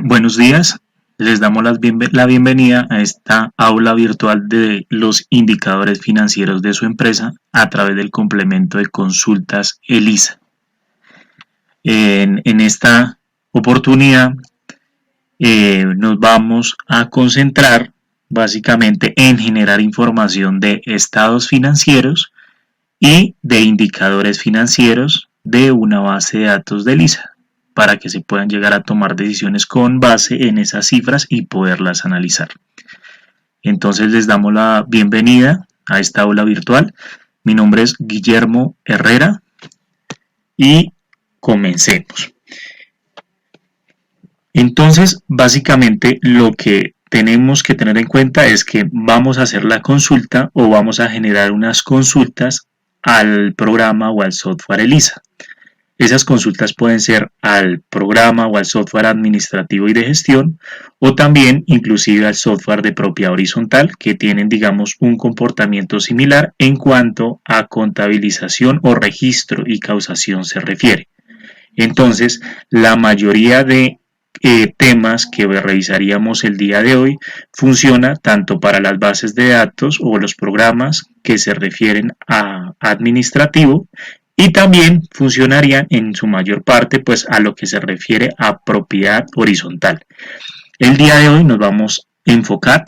Buenos días, les damos la bienvenida a esta aula virtual de los indicadores financieros de su empresa a través del complemento de consultas ELISA. En esta oportunidad nos vamos a concentrar básicamente en generar información de estados financieros y de indicadores financieros de una base de datos de ELISA, para que se puedan llegar a tomar decisiones con base en esas cifras y poderlas analizar. Entonces les damos la bienvenida a esta aula virtual. Mi nombre es Guillermo Herrera y comencemos. Entonces, básicamente lo que tenemos que tener en cuenta es que vamos a hacer la consulta o vamos a generar unas consultas al programa o al software ELISA. Esas consultas pueden ser al programa o al software administrativo y de gestión, o también inclusive al software de propiedad horizontal, que tienen, digamos, un comportamiento similar en cuanto a contabilización o registro y causación se refiere. Entonces, la mayoría de temas que revisaríamos el día de hoy funciona tanto para las bases de datos o los programas que se refieren a administrativo, y también funcionarían en su mayor parte pues a lo que se refiere a propiedad horizontal. El día de hoy nos vamos a enfocar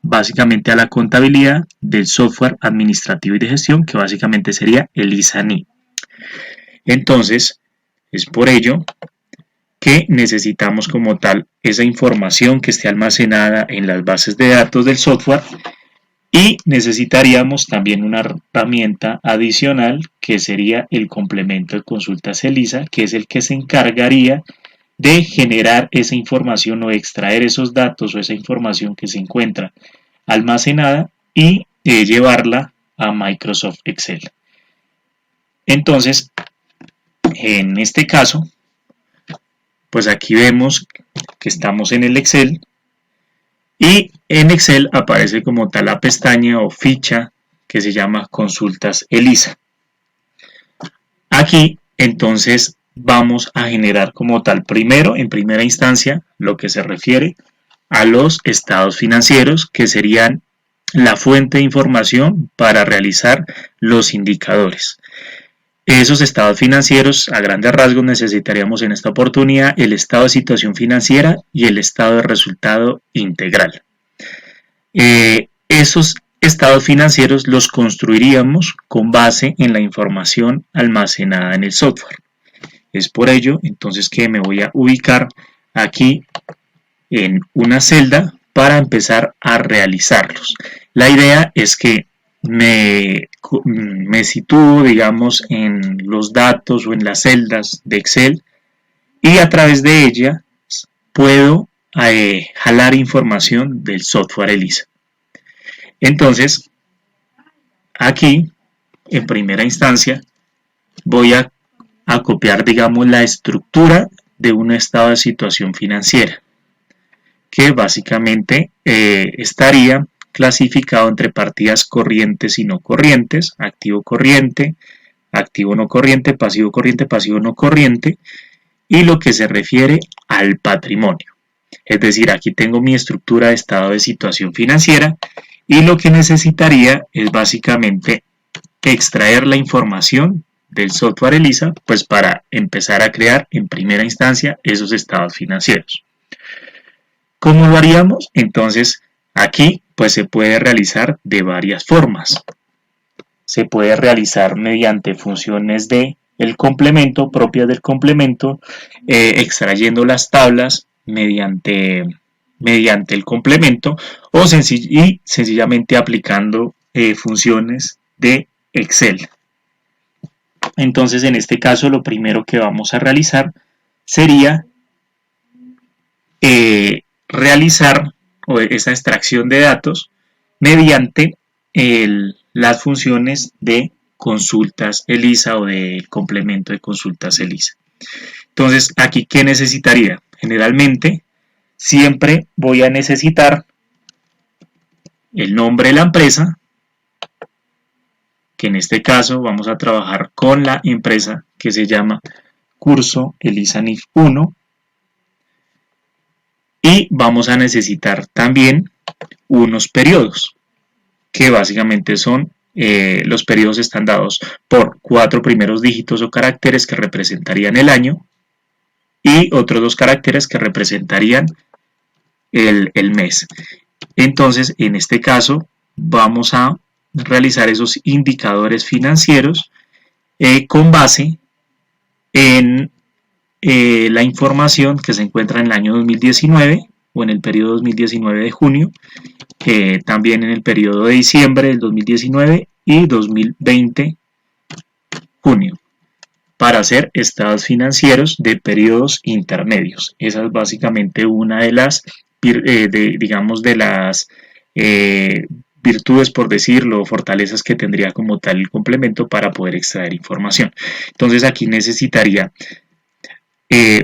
básicamente a la contabilidad del software administrativo y de gestión, que básicamente sería el ISANI. Entonces, es por ello que necesitamos como tal esa información que esté almacenada en las bases de datos del software, y necesitaríamos también una herramienta adicional que sería el complemento de consultas ELISA, que es el que se encargaría de generar esa información o extraer esos datos o esa información que se encuentra almacenada y llevarla a Microsoft Excel. Entonces, en este caso, pues aquí vemos que estamos en el Excel. Y en Excel aparece como tal la pestaña o ficha que se llama Consultas ELISA. Aquí entonces vamos a generar como tal primero, en primera instancia, lo que se refiere a los estados financieros, que serían la fuente de información para realizar los indicadores. Esos estados financieros, a grandes rasgos, necesitaríamos en esta oportunidad el estado de situación financiera y el estado de resultado integral. Esos estados financieros los construiríamos con base en la información almacenada en el software. Es por ello, entonces, que me voy a ubicar aquí en una celda para empezar a realizarlos. La idea es que me sitúo, digamos, en los datos o en las celdas de Excel, y a través de ella puedo jalar información del software ELISA. Entonces, aquí, en primera instancia, voy a copiar, digamos, la estructura de un estado de situación financiera, que básicamente estaría clasificado entre partidas corrientes y no corrientes, activo corriente, activo no corriente, pasivo no corriente, y lo que se refiere al patrimonio. Es decir, aquí tengo mi estructura de estado de situación financiera, y lo que necesitaría es básicamente extraer la información del software ELISA, pues para empezar a crear en primera instancia esos estados financieros. ¿Cómo lo haríamos? Entonces, aquí pues se puede realizar de varias formas. Se puede realizar mediante funciones de el complemento, propias del complemento, extrayendo las tablas mediante el complemento, o sencillamente aplicando funciones de Excel. Entonces, en este caso, lo primero que vamos a realizar sería realizar esa extracción de datos mediante las funciones de consultas ELISA o del complemento de consultas ELISA. Entonces, aquí, ¿qué necesitaría? Generalmente, siempre voy a necesitar el nombre de la empresa, que en este caso vamos a trabajar con la empresa que se llama Curso ELISA NIF 1, Y vamos a necesitar también unos periodos, que básicamente son, los periodos están dados por 4 primeros dígitos o caracteres que representarían el año y otros 2 caracteres que representarían el mes. Entonces, en este caso, vamos a realizar esos indicadores financieros con base en la información que se encuentra en el año 2019 o en el periodo 2019 de junio, también en el periodo de diciembre del 2019 y 2020 junio, para hacer estados financieros de periodos intermedios. Esa es básicamente una de las, digamos, de las virtudes, por decirlo, fortalezas que tendría como tal el complemento para poder extraer información. Entonces aquí necesitaría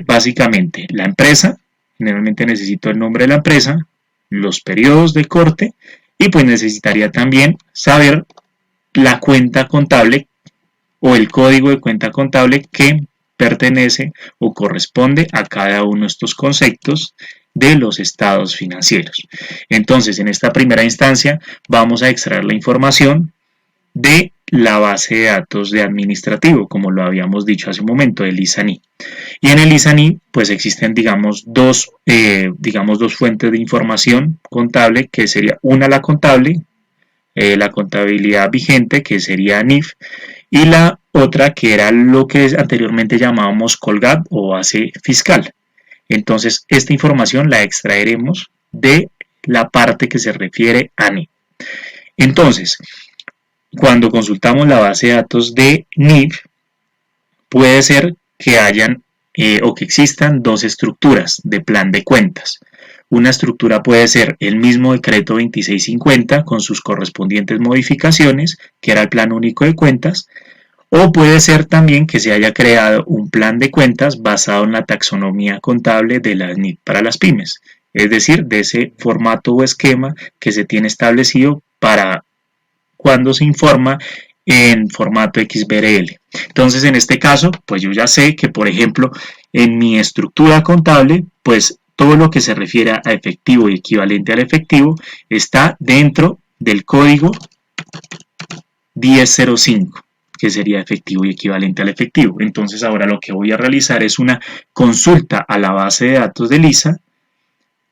básicamente la empresa, generalmente necesito el nombre de la empresa, los periodos de corte y pues necesitaría también saber la cuenta contable o el código de cuenta contable que pertenece o corresponde a cada uno de estos conceptos de los estados financieros. Entonces, en esta primera instancia vamos a extraer la información de la base de datos de administrativo, como lo habíamos dicho hace un momento, el ISANI. Y en el ISANI, pues existen, digamos, dos fuentes de información contable, que sería una la contable, la contabilidad vigente, que sería NIF, y la otra que era lo que anteriormente llamábamos Colgap o base fiscal. Entonces, esta información la extraeremos de la parte que se refiere a NIF. Entonces, cuando consultamos la base de datos de NIF, puede ser que hayan o que existan dos estructuras de plan de cuentas. Una estructura puede ser el mismo decreto 2650 con sus correspondientes modificaciones, que era el plan único de cuentas, o puede ser también que se haya creado un plan de cuentas basado en la taxonomía contable de la NIF para las pymes, es decir, de ese formato o esquema que se tiene establecido para cuando se informa en formato XBRL. Entonces, en este caso, pues yo ya sé que, por ejemplo, en mi estructura contable, pues todo lo que se refiere a efectivo y equivalente al efectivo está dentro del código 1005, que sería efectivo y equivalente al efectivo. Entonces, ahora lo que voy a realizar es una consulta a la base de datos de ISA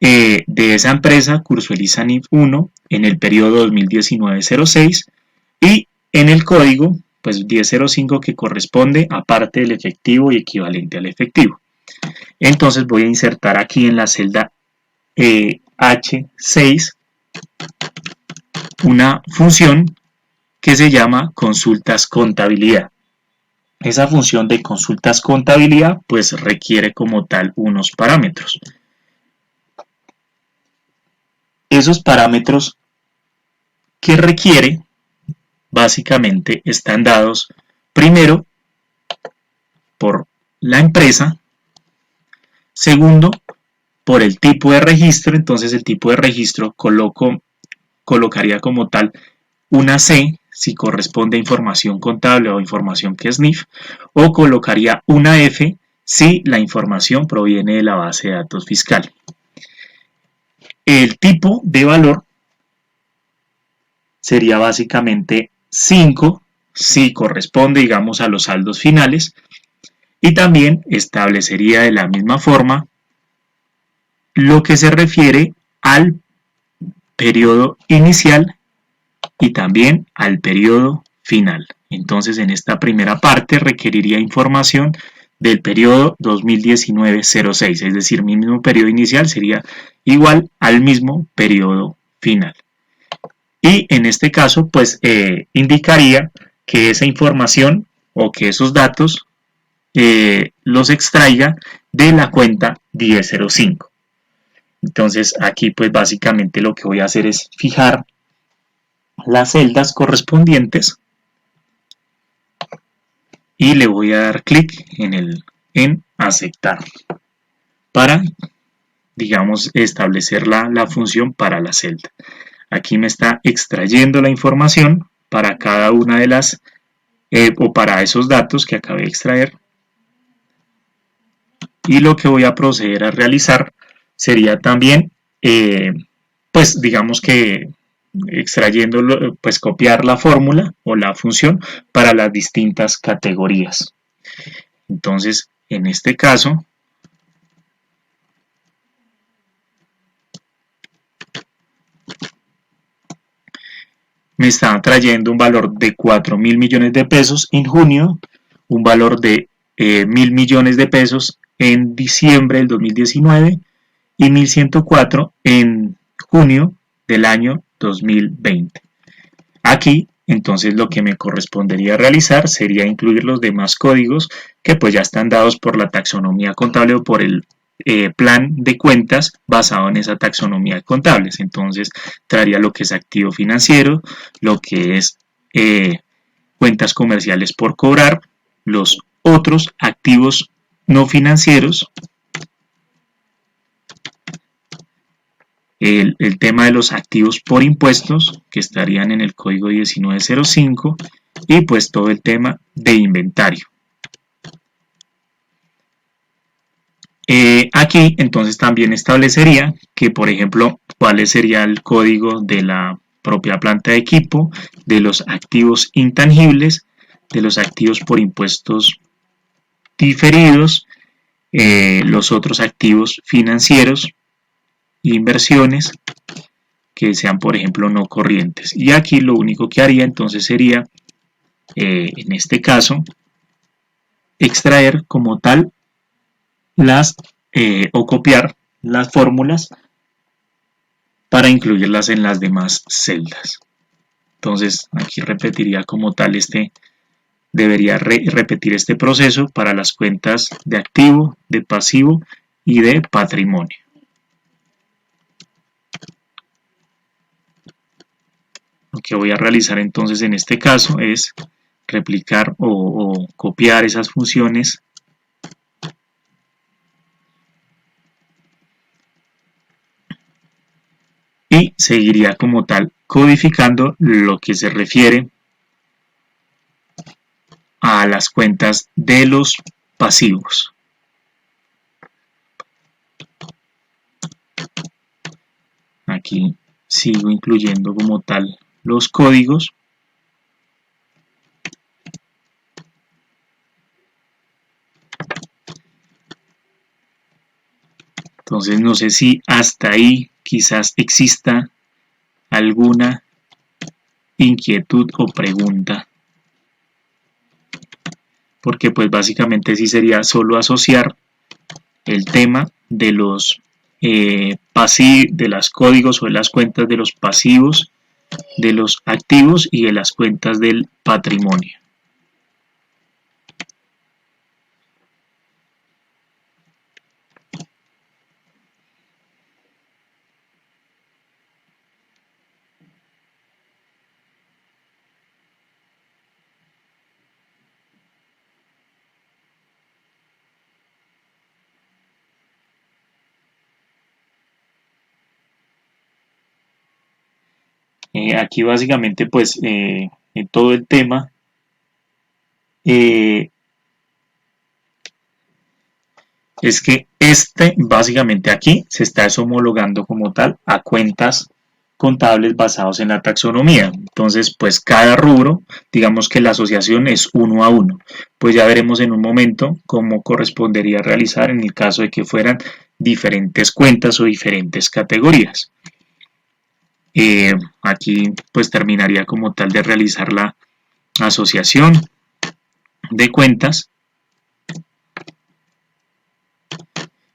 de esa empresa, curso el ISA NIF 1, en el periodo 2019-06 y en el código pues 1005 que corresponde a parte del efectivo y equivalente al efectivo. Entonces voy a insertar aquí en la celda H6 una función que se llama consultas contabilidad. Esa función de consultas contabilidad pues requiere como tal unos parámetros. Esos parámetros que requiere básicamente están dados primero por la empresa, segundo por el tipo de registro. Entonces el tipo de registro colocaría como tal una C si corresponde a información contable o información que es NIF, o colocaría una F si la información proviene de la base de datos fiscal. El tipo de valor sería básicamente 5 si corresponde, digamos, a los saldos finales, y también establecería de la misma forma lo que se refiere al periodo inicial y también al periodo final. Entonces, en esta primera parte requeriría información del periodo 2019-06, es decir, mi mismo periodo inicial sería igual al mismo periodo final. Y en este caso, pues indicaría que esa información o que esos datos los extraiga de la cuenta 1005. Entonces aquí pues básicamente lo que voy a hacer es fijar las celdas correspondientes y le voy a dar clic en aceptar para, digamos, establecer la función para la celda. Aquí me está extrayendo la información para cada una de las o para esos datos que acabé de extraer, y lo que voy a proceder a realizar sería también, pues digamos que extrayéndolo, pues copiar la fórmula o la función para las distintas categorías. Entonces, en este caso, me está trayendo un valor de 4.000 millones de pesos en junio, un valor de 1.000 millones de pesos en diciembre del 2019 y 1.104 en junio del año 2020. Aquí, entonces, lo que me correspondería realizar sería incluir los demás códigos que pues ya están dados por la taxonomía contable o por el plan de cuentas basado en esa taxonomía de contables. Entonces, traería lo que es activo financiero, lo que es cuentas comerciales por cobrar, los otros activos no financieros, el tema de los activos por impuestos, que estarían en el código 1905, y pues todo el tema de inventario. Aquí entonces también establecería que, por ejemplo, cuál sería el código de la propia planta de equipo, de los activos intangibles, de los activos por impuestos diferidos, los otros activos financieros, inversiones, que sean, por ejemplo, no corrientes. Y aquí lo único que haría entonces sería, en este caso, extraer como tal las o copiar las fórmulas para incluirlas en las demás celdas. Entonces aquí repetiría como tal debería repetir este proceso para las cuentas de activo, de pasivo y de patrimonio. Lo que voy a realizar entonces en este caso es replicar o copiar esas funciones y seguiría como tal codificando lo que se refiere a las cuentas de los pasivos. Aquí sigo incluyendo como tal los códigos. Entonces no sé si hasta ahí quizás exista alguna inquietud o pregunta, porque pues básicamente sí sería solo asociar el tema de los de los códigos o de las cuentas de los pasivos, de los activos y de las cuentas del patrimonio. Aquí básicamente pues en todo el tema eh, es que básicamente aquí se está homologando como tal a cuentas contables basados en la taxonomía. Entonces, pues cada rubro, digamos que la asociación es uno a uno. Pues ya veremos en un momento cómo correspondería realizar en el caso de que fueran diferentes cuentas o diferentes categorías. Aquí pues terminaría como tal de realizar la asociación de cuentas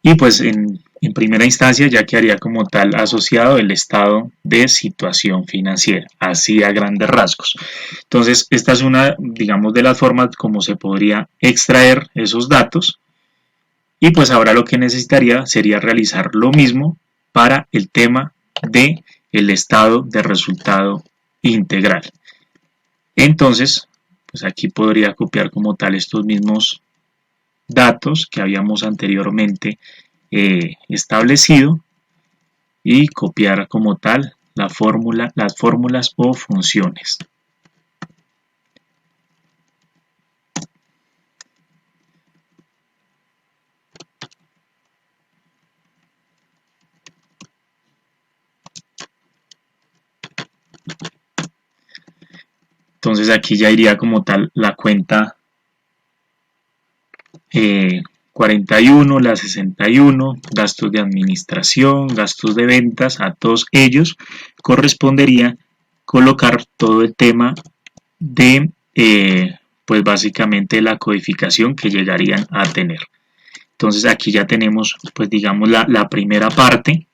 y pues en primera instancia ya quedaría como tal asociado el estado de situación financiera, así a grandes rasgos. Entonces, esta es una, digamos, de las formas como se podría extraer esos datos y pues ahora lo que necesitaría sería realizar lo mismo para el tema de el estado de resultado integral. Entonces, pues aquí podría copiar como tal estos mismos datos que habíamos anteriormente establecido y copiar como tal las fórmulas o funciones. Entonces aquí ya iría como tal la cuenta 41, la 61, gastos de administración, gastos de ventas, a todos ellos correspondería colocar todo el tema de, pues básicamente la codificación que llegarían a tener. Entonces aquí ya tenemos, pues digamos, la primera parte.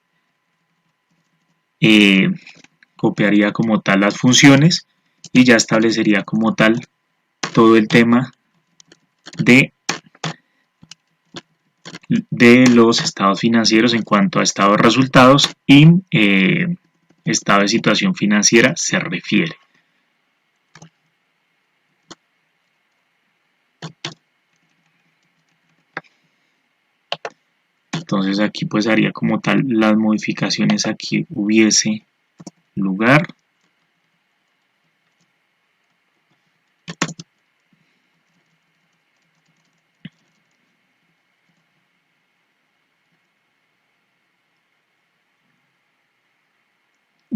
Copiaría como tal las funciones y ya establecería como tal todo el tema de los estados financieros en cuanto a estado de resultados y estado de situación financiera se refiere. Entonces aquí pues haría como tal las modificaciones aquí hubiese lugar.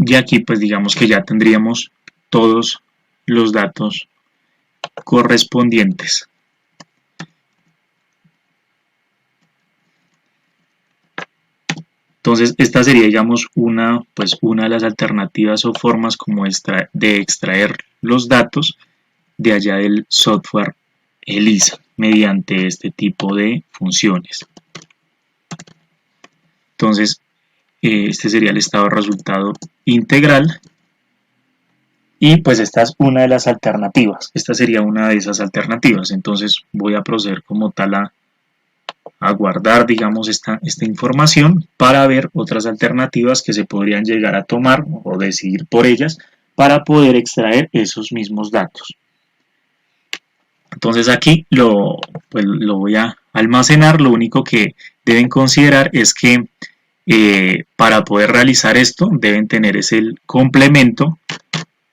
Y aquí pues digamos que ya tendríamos todos los datos correspondientes. Entonces esta sería digamos una de las alternativas o formas como de extraer los datos de allá del software ELISA mediante este tipo de funciones. Entonces este sería el estado de resultado integral y pues esta es una de las alternativas. Esta sería una de esas alternativas. Entonces voy a proceder como tal a guardar digamos esta información para ver otras alternativas que se podrían llegar a tomar o decidir por ellas para poder extraer esos mismos datos. Entonces aquí pues lo voy a almacenar. Lo único que deben considerar es que para poder realizar esto deben tener el complemento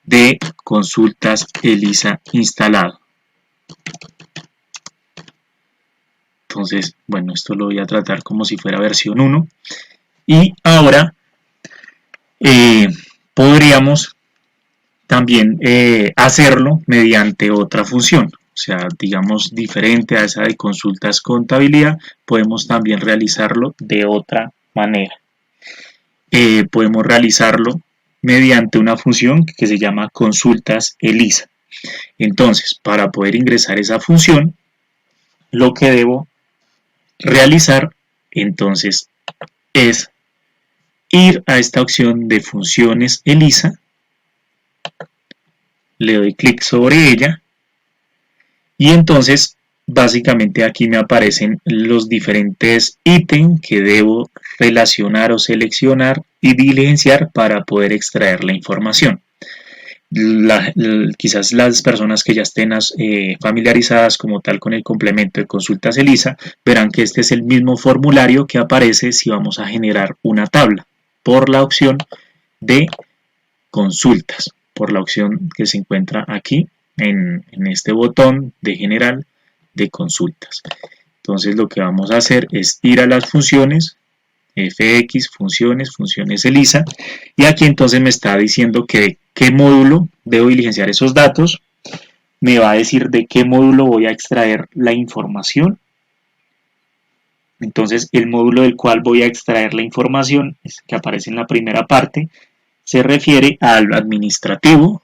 de consultas ELISA instalado. Entonces, bueno, esto lo voy a tratar como si fuera versión 1. Y ahora podríamos también hacerlo mediante otra función. O sea, digamos, diferente a esa de consultas contabilidad, podemos también realizarlo de otra manera. Podemos realizarlo mediante una función que se llama consultas ELISA. Entonces, para poder ingresar esa función, lo que debo realizar entonces es ir a esta opción de funciones ELISA, le doy clic sobre ella y entonces básicamente aquí me aparecen los diferentes ítems que debo relacionar o seleccionar y diligenciar para poder extraer la información. Quizás las personas que ya estén familiarizadas como tal con el complemento de consultas ELISA verán que este es el mismo formulario que aparece si vamos a generar una tabla por la opción de consultas, por la opción que se encuentra aquí en este botón de general de consultas. Entonces lo que vamos a hacer es ir a las funciones, fx, funciones ELISA, y aquí entonces me está diciendo que de qué módulo debo diligenciar esos datos, me va a decir de qué módulo voy a extraer la información. Entonces el módulo del cual voy a extraer la información, que aparece en la primera parte, se refiere al administrativo.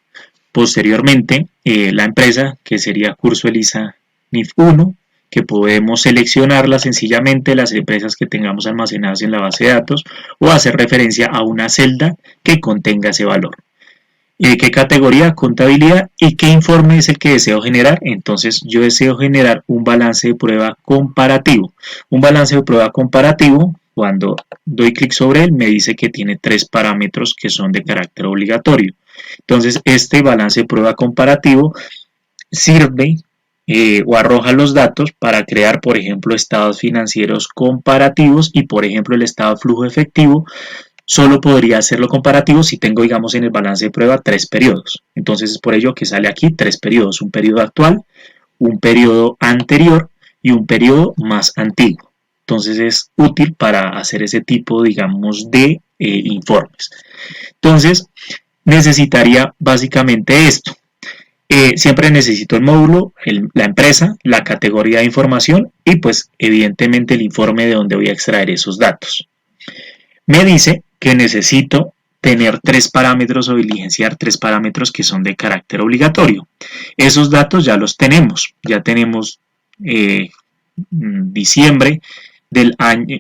Posteriormente, la empresa, que sería Curso ELISA NIF 1, que podemos seleccionarla sencillamente las empresas que tengamos almacenadas en la base de datos o hacer referencia a una celda que contenga ese valor. ¿Qué categoría? Contabilidad. ¿Y qué informe es el que deseo generar? Entonces yo deseo generar un balance de prueba comparativo. Un balance de prueba comparativo, cuando doy clic sobre él, me dice que tiene 3 parámetros que son de carácter obligatorio. Entonces este balance de prueba comparativo sirve o arroja los datos para crear, por ejemplo, estados financieros comparativos y, por ejemplo, el estado de flujo efectivo solo podría hacerlo comparativo si tengo, digamos, en el balance de prueba 3 periodos. Entonces es por ello que sale aquí 3 periodos, un periodo actual, un periodo anterior y un periodo más antiguo. Entonces es útil para hacer ese tipo, digamos, de informes. Entonces necesitaría básicamente esto. Siempre necesito el módulo, la empresa, la categoría de información y pues evidentemente el informe de donde voy a extraer esos datos. Me dice que necesito tener 3 parámetros o diligenciar 3 parámetros que son de carácter obligatorio. Esos datos ya los tenemos, ya tenemos diciembre del año,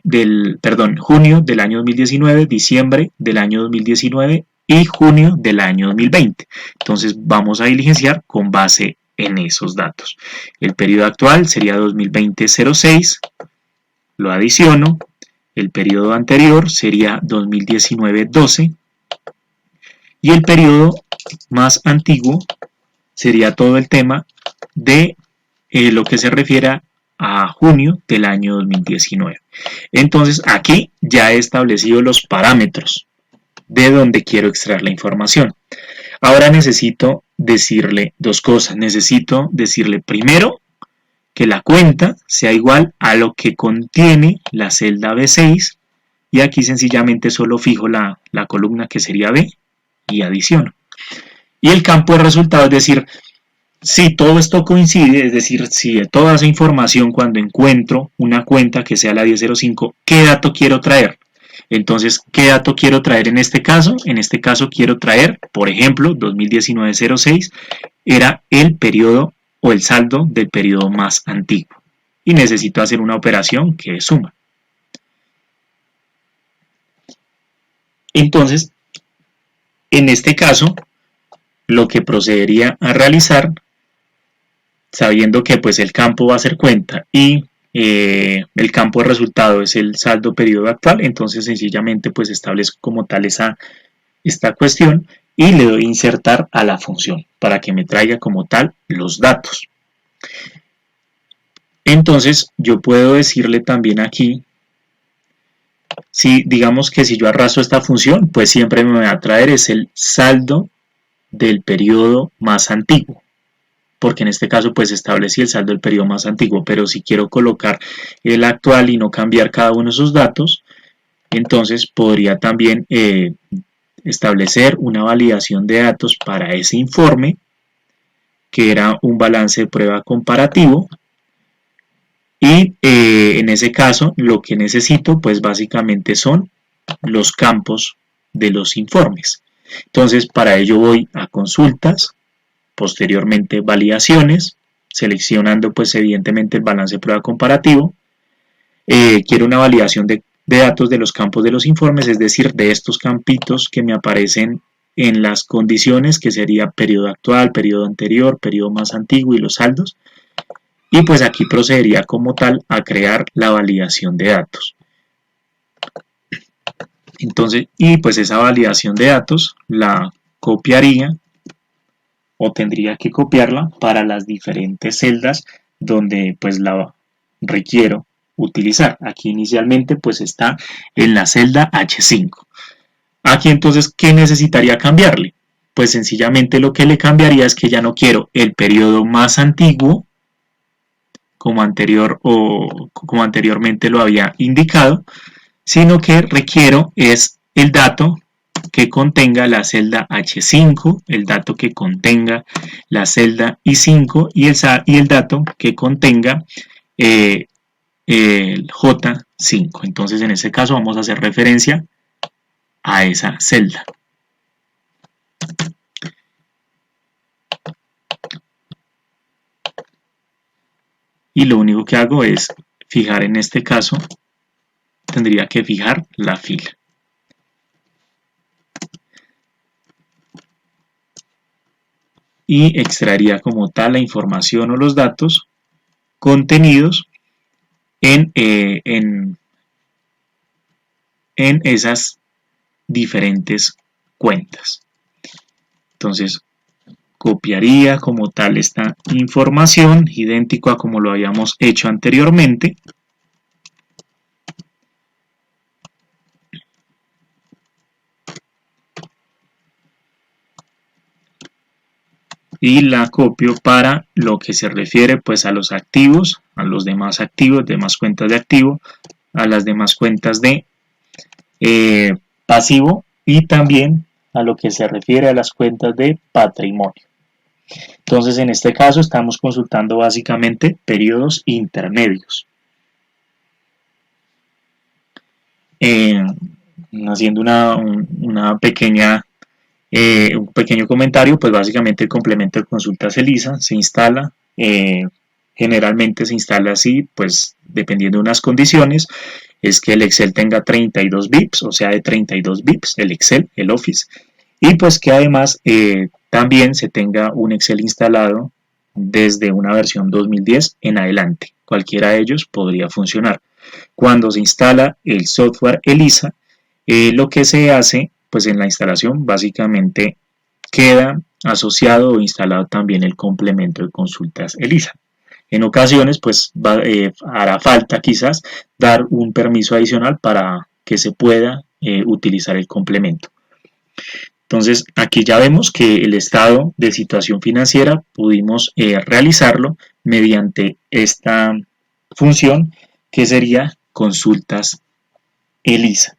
junio del año 2019, diciembre del año 2019 y junio del año 2020. Entonces vamos a diligenciar con base en esos datos. El periodo actual sería 2020-06, lo adiciono. El periodo anterior sería 2019-12 y el periodo más antiguo sería todo el tema de lo que se refiere a junio del año 2019. Entonces aquí ya he establecido los parámetros de donde quiero extraer la información. Ahora necesito decirle dos cosas. Necesito decirle primero que la cuenta sea igual a lo que contiene la celda B6 y aquí sencillamente solo fijo la columna que sería B y adiciono. Y el campo de resultado, es decir, si todo esto coincide, es decir, si de toda esa información cuando encuentro una cuenta que sea la 1005, ¿qué dato quiero traer? Entonces, ¿qué dato quiero traer en este caso? En este caso quiero traer, por ejemplo, 2019-06 era el periodo o el saldo del periodo más antiguo. Y necesito hacer una operación que es suma. Entonces, en este caso, lo que procedería a realizar, sabiendo que pues el campo va a ser cuenta y el campo de resultado es el saldo periodo actual, entonces sencillamente pues establezco como tal esta cuestión y le doy insertar a la función para que me traiga como tal los datos. Entonces yo puedo decirle también aquí, si digamos que si yo arrastro esta función, pues siempre me va a traer es el saldo del periodo más antiguo, porque en este caso pues establecí el saldo del periodo más antiguo, pero si quiero colocar el actual y no cambiar cada uno de sus datos, entonces podría también establecer una validación de datos para ese informe, que era un balance de prueba comparativo, y en ese caso lo que necesito pues básicamente son los campos de los informes. Entonces para ello voy a consultas, posteriormente validaciones, seleccionando pues evidentemente el balance de prueba comparativo. Quiero una validación de datos de los campos de los informes, es decir, de estos campitos que me aparecen en las condiciones, que sería periodo actual, periodo anterior, periodo más antiguo y los saldos. Y pues aquí procedería como tal a crear la validación de datos. Entonces, y pues esa validación de datos la copiaría o tendría que copiarla para las diferentes celdas donde pues la requiero utilizar. Aquí inicialmente pues está en la celda H5. Aquí entonces, ¿qué necesitaría cambiarle? Pues sencillamente lo que le cambiaría es que ya no quiero el periodo más antiguo como anteriormente lo había indicado, sino que requiero es el dato que contenga la celda H5, el dato que contenga la celda I5 y el dato que contenga el J5. Entonces en este caso vamos a hacer referencia a esa celda. Y lo único que hago es fijar, en este caso tendría que fijar la fila. Y extraería como tal la información o los datos contenidos en esas diferentes cuentas. Entonces copiaría como tal esta información, idéntico a como lo habíamos hecho anteriormente. Y la copio para lo que se refiere pues a los activos, a los demás activos, demás cuentas de activo, a las demás cuentas de pasivo y también a lo que se refiere a las cuentas de patrimonio. Entonces, en este caso estamos consultando básicamente periodos intermedios. Haciendo una pequeña, un pequeño comentario, pues básicamente el complemento de consultas ELISA se instala, generalmente se instala así, pues dependiendo de unas condiciones, es que el Excel tenga 32 bits, o sea, de 32 bits, el Excel, el Office, y pues que además también se tenga un Excel instalado desde una versión 2010 en adelante. Cualquiera de ellos podría funcionar. Cuando se instala el software ELISA, lo que se hace pues en la instalación básicamente queda asociado o instalado también el complemento de consultas ELISA. En ocasiones pues hará falta quizás dar un permiso adicional para que se pueda utilizar el complemento. Entonces aquí ya vemos que el estado de situación financiera pudimos realizarlo mediante esta función que sería consultas ELISA.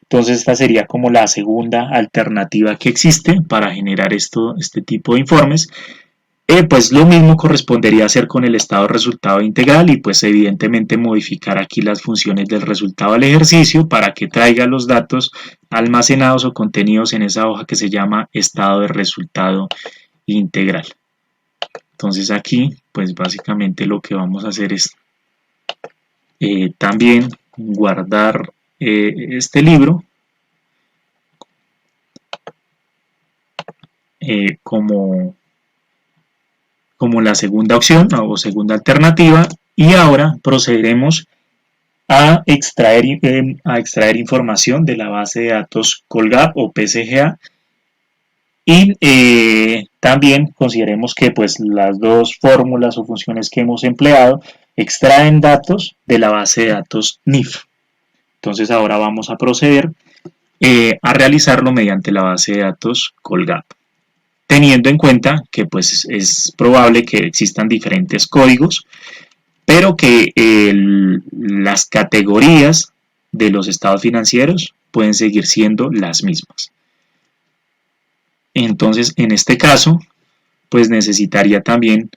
Entonces esta sería como la segunda alternativa que existe para generar este tipo de informes. Pues lo mismo correspondería hacer con el estado de resultado integral y pues evidentemente modificar aquí las funciones del resultado del ejercicio para que traiga los datos almacenados o contenidos en esa hoja que se llama estado de resultado integral. Entonces aquí pues básicamente lo que vamos a hacer es también guardar este libro como la segunda opción o segunda alternativa, y ahora procederemos a extraer información de la base de datos Colgap o PCGA, y también consideremos que pues las dos fórmulas o funciones que hemos empleado extraen datos de la base de datos NIF. Entonces ahora vamos a proceder a realizarlo mediante la base de datos Colgap, teniendo en cuenta que pues es probable que existan diferentes códigos, pero que las categorías de los estados financieros pueden seguir siendo las mismas. Entonces, en este caso, pues necesitaría también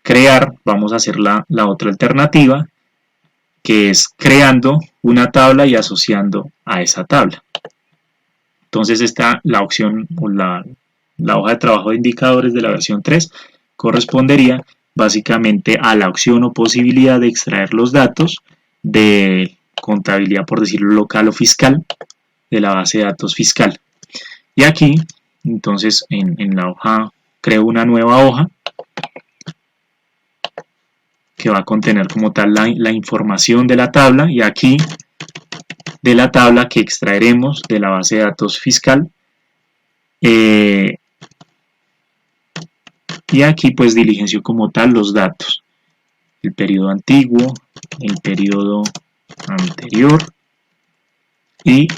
crear, vamos a hacer la otra alternativa, que es creando una tabla y asociando a esa tabla. Entonces está la opción o la hoja de trabajo de indicadores de la versión 3 correspondería básicamente a la opción o posibilidad de extraer los datos de contabilidad, por decirlo local o fiscal, de la base de datos fiscal. Y aquí, entonces, en la hoja, creo una nueva hoja que va a contener como tal la información de la tabla, y aquí de la tabla que extraeremos de la base de datos fiscal, y aquí pues diligencio como tal los datos, el periodo antiguo, el periodo anterior y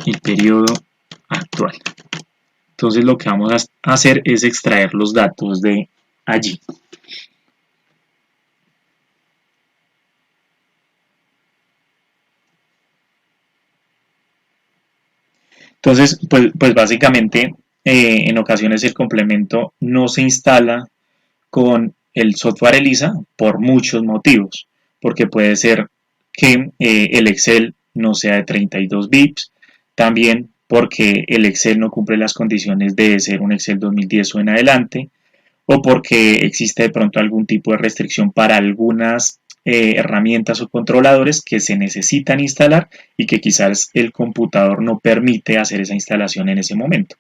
el periodo actual. Entonces lo que vamos a hacer es extraer los datos de allí. Entonces, pues básicamente en ocasiones el complemento no se instala con el software ELISA por muchos motivos, porque puede ser que el Excel no sea de 32 bits, también porque el Excel no cumple las condiciones de ser un Excel 2010 o en adelante, o porque existe de pronto algún tipo de restricción para algunas herramientas o controladores que se necesitan instalar y que quizás el computador no permite hacer esa instalación en ese momento.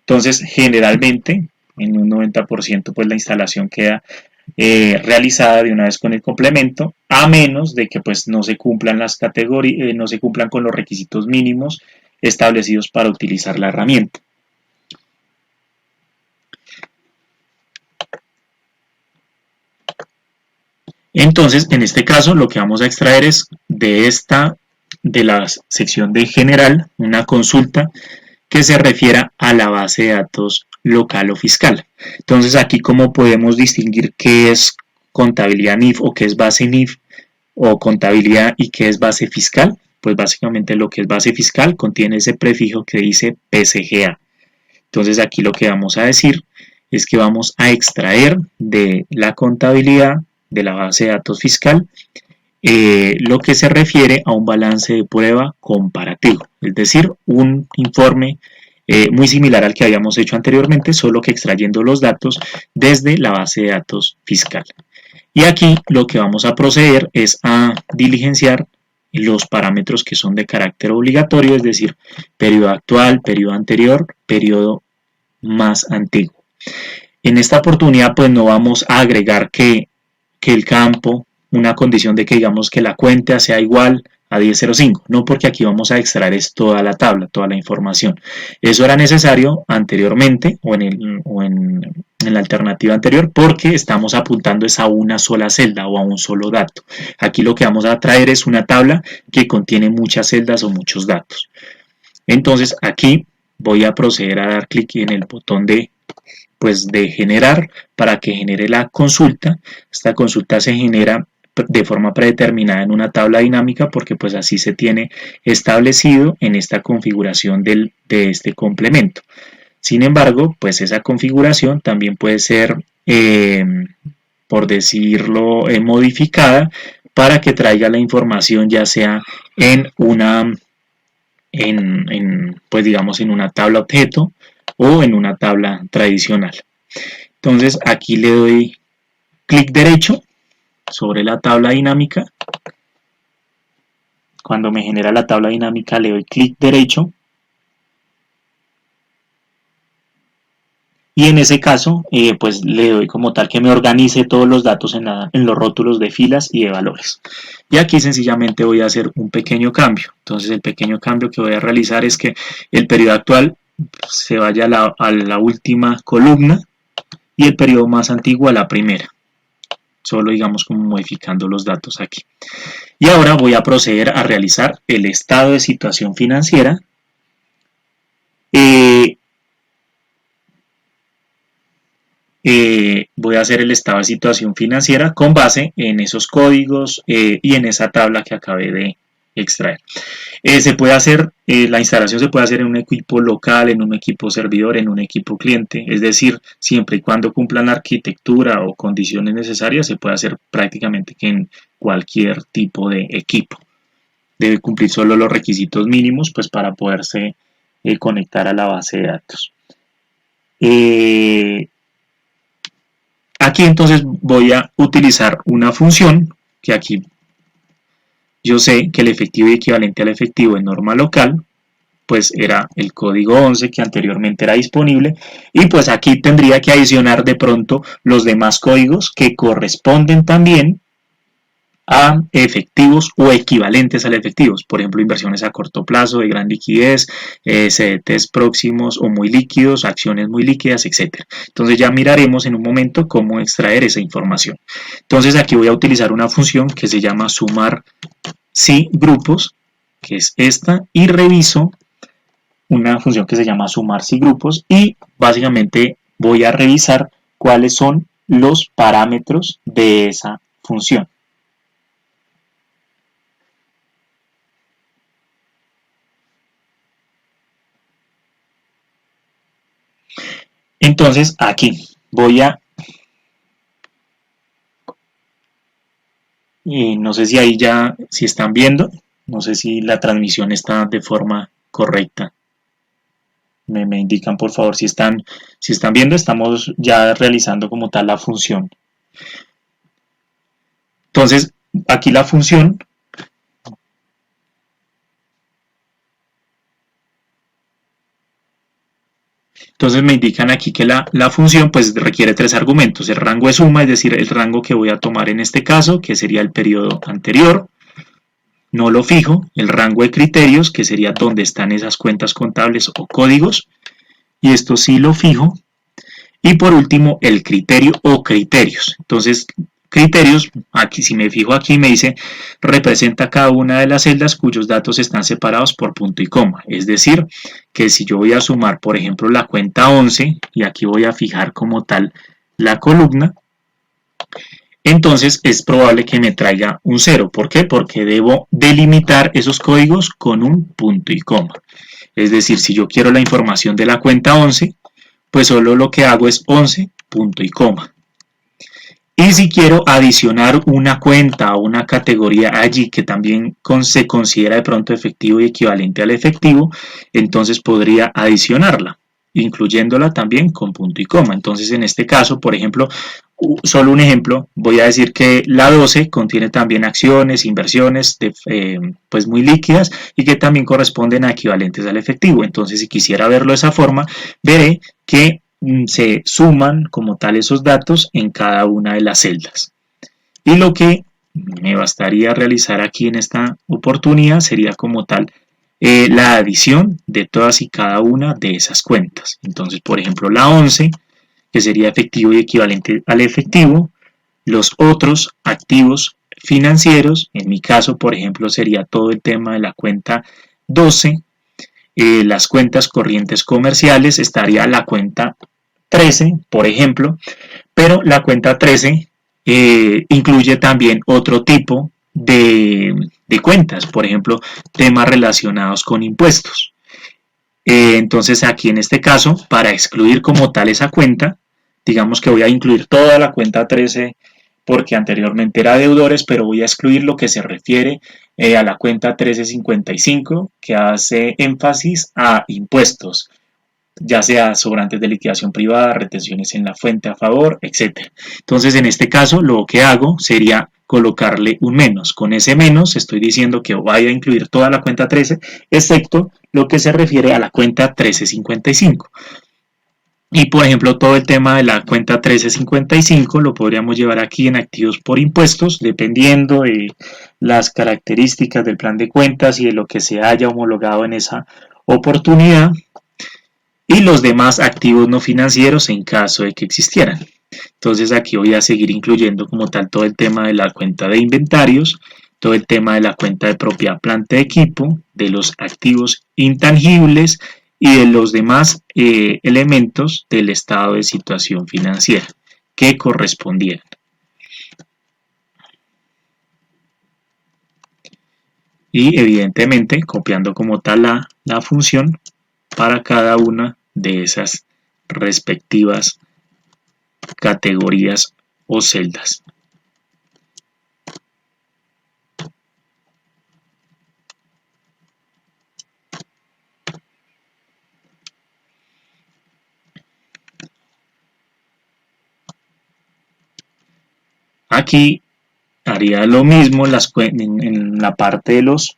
Entonces, generalmente, en un 90%, pues la instalación queda realizada de una vez con el complemento, a menos de que pues no se cumplan las categorías, no se cumplan con los requisitos mínimos establecidos para utilizar la herramienta. Entonces, en este caso, lo que vamos a extraer es de la sección de general, una consulta que se refiera a la base de datos local o fiscal. Entonces, aquí cómo podemos distinguir qué es contabilidad NIF o qué es base NIF, o contabilidad y qué es base fiscal. Pues básicamente lo que es base fiscal contiene ese prefijo que dice PCGA. Entonces aquí lo que vamos a decir es que vamos a extraer de la contabilidad de la base de datos fiscal lo que se refiere a un balance de prueba comparativo, es decir, un informe muy similar al que habíamos hecho anteriormente, solo que extrayendo los datos desde la base de datos fiscal. Y aquí lo que vamos a proceder es a diligenciar los parámetros que son de carácter obligatorio, es decir, periodo actual, periodo anterior, periodo más antiguo. En esta oportunidad pues no vamos a agregar que el campo, una condición de que digamos que la cuenta sea igual a 10.05, no, porque aquí vamos a extraer es toda la tabla, toda la información. Eso era necesario anteriormente o en la alternativa anterior porque estamos apuntando es a una sola celda o a un solo dato. Aquí lo que vamos a traer es una tabla que contiene muchas celdas o muchos datos. Entonces aquí voy a proceder a dar clic en el botón de generar para que genere la consulta. Esta consulta se genera de forma predeterminada en una tabla dinámica porque pues así se tiene establecido en esta configuración de este complemento. Sin embargo, pues esa configuración también puede ser, por decirlo, modificada para que traiga la información ya sea en una, pues digamos en una tabla objeto o en una tabla tradicional. Entonces aquí le doy clic derecho sobre la tabla dinámica. Cuando me genera la tabla dinámica le doy clic derecho y en ese caso pues le doy como tal que me organice todos los datos en los rótulos de filas y de valores. Y aquí sencillamente voy a hacer un pequeño cambio. Entonces el pequeño cambio que voy a realizar es que el periodo actual se vaya a la última columna y el periodo más antiguo a la primera. Solo digamos como modificando los datos aquí. Y ahora voy a proceder a realizar el estado de situación financiera. Voy a hacer el estado de situación financiera con base en esos códigos y en esa tabla que acabé de extraer. Se puede hacer, la instalación se puede hacer en un equipo local, en un equipo servidor, en un equipo cliente, es decir, siempre y cuando cumplan la arquitectura o condiciones necesarias, se puede hacer prácticamente que en cualquier tipo de equipo. Debe cumplir solo los requisitos mínimos pues, para poderse conectar a la base de datos. Aquí entonces voy a utilizar una función que aquí yo sé que el efectivo y equivalente al efectivo en norma local pues era el código 11 que anteriormente era disponible y pues aquí tendría que adicionar de pronto los demás códigos que corresponden también a efectivos o equivalentes a efectivos, por ejemplo inversiones a corto plazo de gran liquidez, CDTs próximos o muy líquidos, acciones muy líquidas, etc. Entonces ya miraremos en un momento cómo extraer esa información. Entonces aquí voy a utilizar una función que se llama sumar si grupos, que es esta, y reviso una función que se llama sumar si grupos y básicamente voy a revisar cuáles son los parámetros de esa función. Entonces aquí voy a, no sé si ahí ya, si están viendo, no sé si la transmisión está de forma correcta. Me indican por favor si están viendo, estamos ya realizando como tal la función. Entonces aquí la función Entonces me indican aquí que la función pues requiere tres argumentos. El rango de suma, es decir, el rango que voy a tomar en este caso, que sería el periodo anterior. No lo fijo. El rango de criterios, que sería donde están esas cuentas contables o códigos. Y esto sí lo fijo. Y por último, el criterio o criterios. Entonces, criterios, aquí si me fijo aquí me dice representa cada una de las celdas cuyos datos están separados por punto y coma, es decir que si yo voy a sumar por ejemplo la cuenta 11 y aquí voy a fijar como tal la columna, entonces es probable que me traiga un 0. ¿Por qué? Porque debo delimitar esos códigos con un punto y coma. Es decir, si yo quiero la información de la cuenta 11, pues solo lo que hago es 11, punto y coma. Y si quiero adicionar una cuenta o una categoría allí que también se considera de pronto efectivo y equivalente al efectivo, entonces podría adicionarla, incluyéndola también con punto y coma. Entonces en este caso, por ejemplo, solo un ejemplo, voy a decir que la 12 contiene también acciones, inversiones pues muy líquidas y que también corresponden a equivalentes al efectivo. Entonces si quisiera verlo de esa forma, veré que se suman como tal esos datos en cada una de las celdas. Y lo que me bastaría realizar aquí en esta oportunidad sería como tal la adición de todas y cada una de esas cuentas. Entonces, por ejemplo, la 11, que sería efectivo y equivalente al efectivo, los otros activos financieros, en mi caso, por ejemplo, sería todo el tema de la cuenta 12, las cuentas corrientes comerciales, estaría la cuenta 13, por ejemplo, pero la cuenta 13 incluye también otro tipo de cuentas, por ejemplo, temas relacionados con impuestos. Entonces aquí en este caso, para excluir como tal esa cuenta, digamos que voy a incluir toda la cuenta 13 porque anteriormente era deudores, pero voy a excluir lo que se refiere a la cuenta 1355 que hace énfasis a impuestos, ya sea sobrantes de liquidación privada, retenciones en la fuente a favor, etc. Entonces, en este caso, lo que hago sería colocarle un menos. Con ese menos estoy diciendo que vaya a incluir toda la cuenta 13, excepto lo que se refiere a la cuenta 1355. Y por ejemplo, todo el tema de la cuenta 1355 lo podríamos llevar aquí en activos por impuestos, dependiendo de las características del plan de cuentas y de lo que se haya homologado en esa oportunidad, y los demás activos no financieros en caso de que existieran. Entonces aquí voy a seguir incluyendo como tal todo el tema de la cuenta de inventarios, todo el tema de la cuenta de propiedad, planta de equipo, de los activos intangibles y de los demás elementos del estado de situación financiera que correspondieran. Y evidentemente copiando como tal la función para cada una de esas respectivas categorías o celdas. Aquí haría lo mismo en la parte de los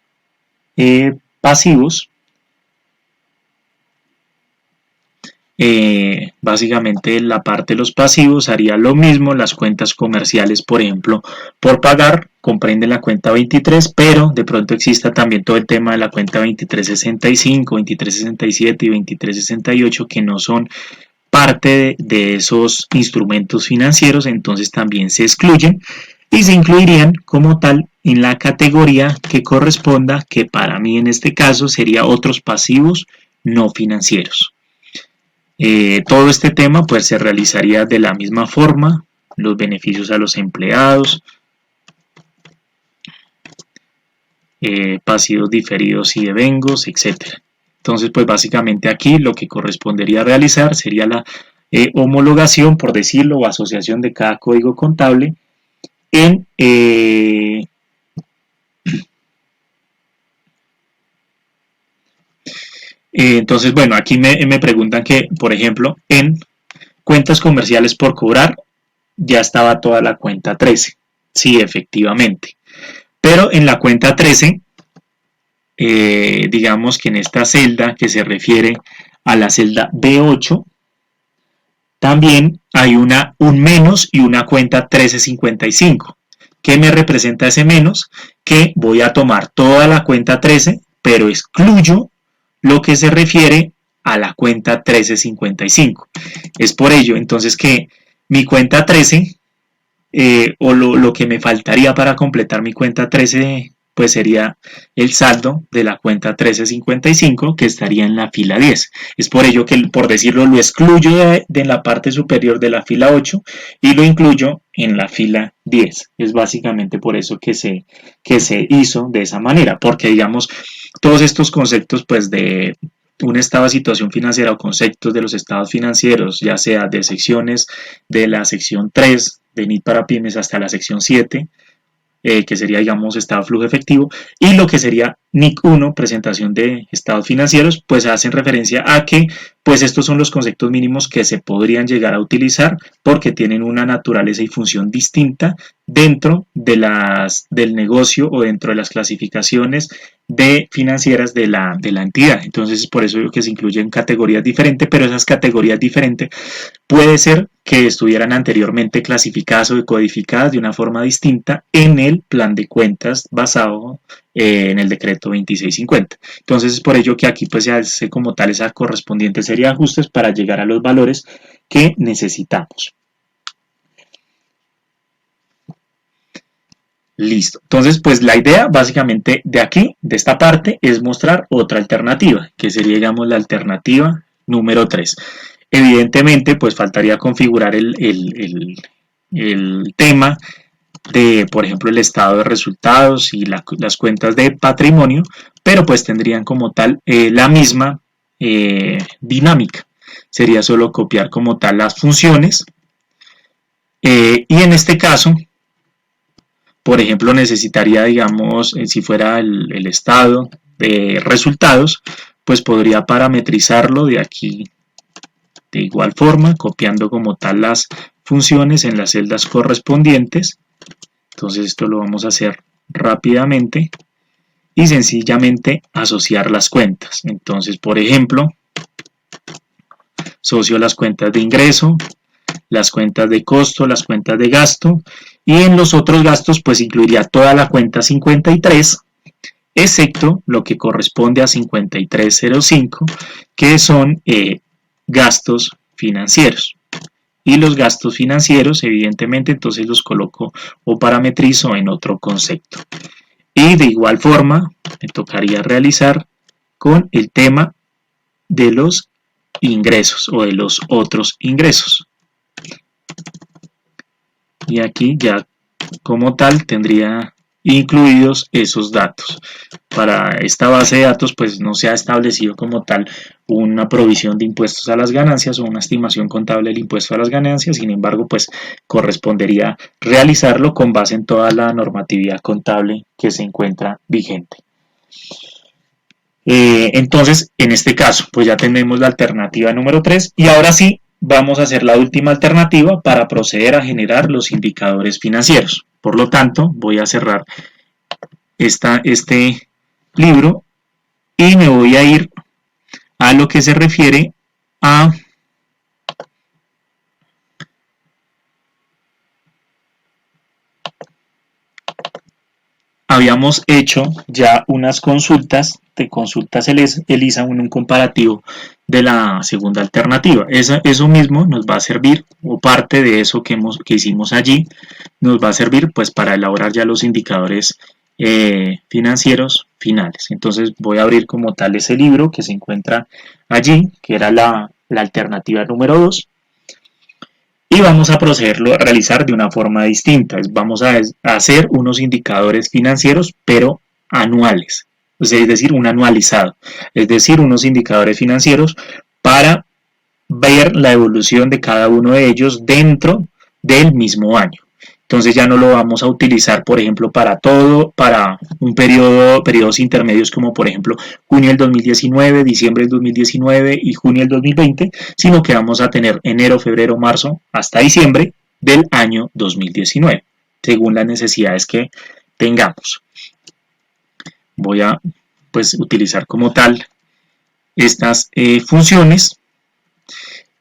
pasivos. Básicamente la parte de los pasivos haría lo mismo. Las cuentas comerciales, por ejemplo, por pagar, comprende la cuenta 23, pero de pronto exista también todo el tema de la cuenta 2365, 2367 y 2368 que no son parte de esos instrumentos financieros, entonces también se excluyen y se incluirían como tal en la categoría que corresponda, que para mí en este caso sería otros pasivos no financieros. Todo este tema pues se realizaría de la misma forma, los beneficios a los empleados, pasivos diferidos y devengos, etc. Entonces pues básicamente aquí lo que correspondería realizar sería la homologación, por decirlo, o asociación de cada código contable en entonces, bueno, aquí me preguntan que, por ejemplo, en cuentas comerciales por cobrar ya estaba toda la cuenta 13. Sí, efectivamente. Pero en la cuenta 13, digamos que en esta celda que se refiere a la celda B8, también hay un menos y una cuenta 1355. ¿Qué me representa ese menos? Que voy a tomar toda la cuenta 13, pero excluyo lo que se refiere a la cuenta 1355. Es por ello entonces que mi cuenta 13 o lo que me faltaría para completar mi cuenta 13 pues sería el saldo de la cuenta 1355 que estaría en la fila 10. Es por ello que, por decirlo, lo excluyo de la parte superior de la fila 8 y lo incluyo en la fila 10. Es básicamente por eso que se hizo de esa manera, porque digamos, todos estos conceptos pues de un estado de situación financiera o conceptos de los estados financieros, ya sea de secciones de la sección 3 de NIT para pymes hasta la sección 7, que sería, digamos, estado de flujo efectivo, y lo que sería NIC 1, presentación de estados financieros, pues hacen referencia a que pues estos son los conceptos mínimos que se podrían llegar a utilizar porque tienen una naturaleza y función distinta dentro de del negocio o dentro de las clasificaciones financieras de la entidad. Entonces, por eso que se incluyen categorías diferentes, pero esas categorías diferentes puede ser que estuvieran anteriormente clasificadas o decodificadas de una forma distinta en el plan de cuentas basado en el decreto 2650. Entonces es por ello que aquí pues se hace como tal esa correspondiente serie de ajustes para llegar a los valores que necesitamos. Listo. Entonces, pues la idea básicamente de aquí, de esta parte, es mostrar otra alternativa, que sería, digamos, la alternativa número 3. Evidentemente, pues faltaría configurar el tema de, por ejemplo, el estado de resultados y las cuentas de patrimonio, pero pues tendrían como tal la misma dinámica. Sería solo copiar como tal las funciones y en este caso, por ejemplo, necesitaría, digamos, si fuera el estado de resultados, pues podría parametrizarlo de aquí de igual forma, copiando como tal las funciones en las celdas correspondientes. Entonces esto lo vamos a hacer rápidamente y sencillamente asociar las cuentas. Entonces, por ejemplo, asocio las cuentas de ingreso, las cuentas de costo, las cuentas de gasto, y en los otros gastos pues incluiría toda la cuenta 53, excepto lo que corresponde a 5305, que son gastos financieros. Y los gastos financieros, evidentemente, entonces los coloco o parametrizo en otro concepto. Y de igual forma, me tocaría realizar con el tema de los ingresos o de los otros ingresos. Y aquí ya como tal tendría incluidos esos datos. Para esta base de datos pues no se ha establecido como tal una provisión de impuestos a las ganancias o una estimación contable del impuesto a las ganancias, sin embargo pues correspondería realizarlo con base en toda la normatividad contable que se encuentra vigente. Entonces en este caso pues ya tenemos la alternativa número 3 y ahora sí vamos a hacer la última alternativa para proceder a generar los indicadores financieros. Por lo tanto, voy a cerrar este libro y me voy a ir a lo que se refiere a habíamos hecho ya unas consultas de consultas ELISA en un comparativo de la segunda alternativa. Eso mismo nos va a servir, o parte de eso que hicimos allí, nos va a servir pues para elaborar ya los indicadores financieros finales. Entonces voy a abrir como tal ese libro que se encuentra allí, que era la alternativa número 2. Y vamos a procederlo a realizar de una forma distinta. Vamos a hacer unos indicadores financieros, pero anuales. Es decir, un anualizado. Es decir, unos indicadores financieros para ver la evolución de cada uno de ellos dentro del mismo año. Entonces ya no lo vamos a utilizar, por ejemplo, para un periodos intermedios como por ejemplo junio del 2019, diciembre del 2019 y junio del 2020, sino que vamos a tener enero, febrero, marzo hasta diciembre del año 2019, según las necesidades que tengamos. Voy a pues utilizar como tal estas funciones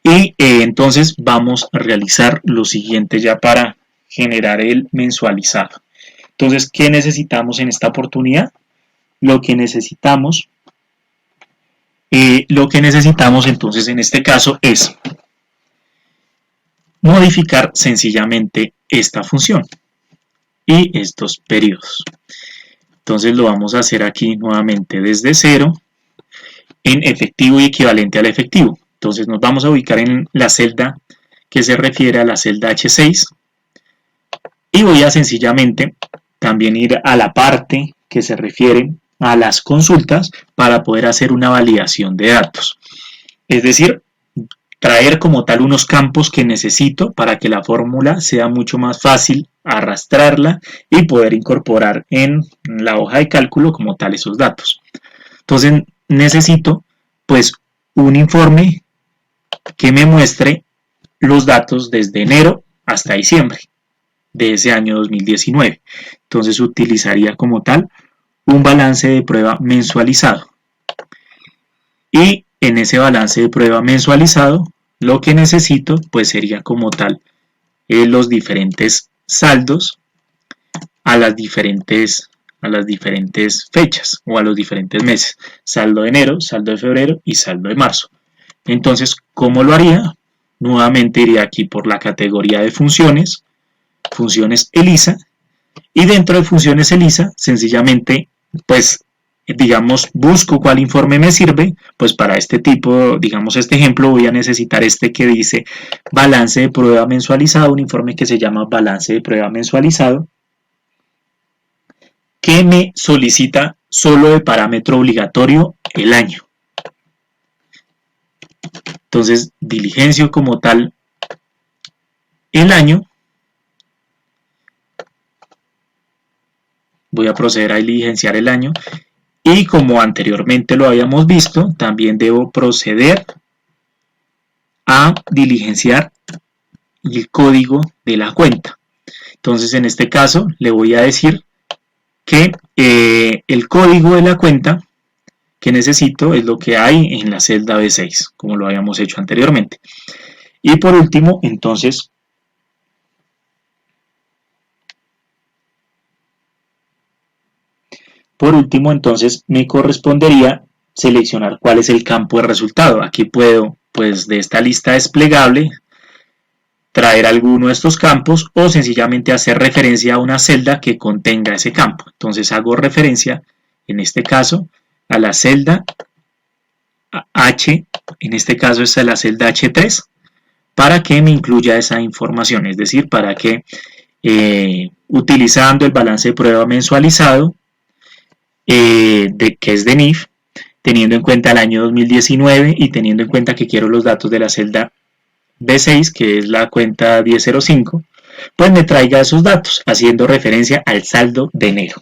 y entonces vamos a realizar lo siguiente ya para generar el mensualizado. Entonces, ¿qué necesitamos en esta oportunidad? Lo que necesitamos entonces en este caso es modificar sencillamente esta función y estos periodos. Entonces lo vamos a hacer aquí nuevamente desde cero en efectivo y equivalente al efectivo. Entonces nos vamos a ubicar en la celda que se refiere a la celda H6 y voy a sencillamente también ir a la parte que se refiere a las consultas para poder hacer una validación de datos. Es decir, traer como tal unos campos que necesito para que la fórmula sea mucho más fácil arrastrarla y poder incorporar en la hoja de cálculo como tal esos datos. Entonces necesito pues un informe que me muestre los datos desde enero hasta diciembre de ese año 2019. Entonces utilizaría como tal un balance de prueba mensualizado. Y en ese balance de prueba mensualizado, lo que necesito pues sería como tal los diferentes saldos a las diferentes fechas o a los diferentes meses. Saldo de enero, saldo de febrero y saldo de marzo. Entonces, ¿cómo lo haría? Nuevamente iría aquí por la categoría de funciones, funciones ELISA, y dentro de funciones ELISA, sencillamente, pues, digamos, busco cuál informe me sirve, pues para este tipo, digamos, este ejemplo voy a necesitar este que dice balance de prueba mensualizado, un informe que se llama balance de prueba mensualizado, que me solicita solo de parámetro obligatorio el año. Entonces, diligencio como tal el año. Voy a proceder a diligenciar el año. Y como anteriormente lo habíamos visto, también debo proceder a diligenciar el código de la cuenta. Entonces, en este caso, le voy a decir que el código de la cuenta que necesito es lo que hay en la celda B6, como lo habíamos hecho anteriormente. Y por último, entonces, me correspondería seleccionar cuál es el campo de resultado. Aquí puedo, pues, de esta lista desplegable, traer alguno de estos campos o sencillamente hacer referencia a una celda que contenga ese campo. Entonces hago referencia, en este caso, a la celda H, en este caso es la celda H3, para que me incluya esa información, es decir, para que utilizando el balance de prueba mensualizado, que es de NIF, teniendo en cuenta el año 2019 y teniendo en cuenta que quiero los datos de la celda B6, que es la cuenta 1005, pues me traiga esos datos, haciendo referencia al saldo de enero.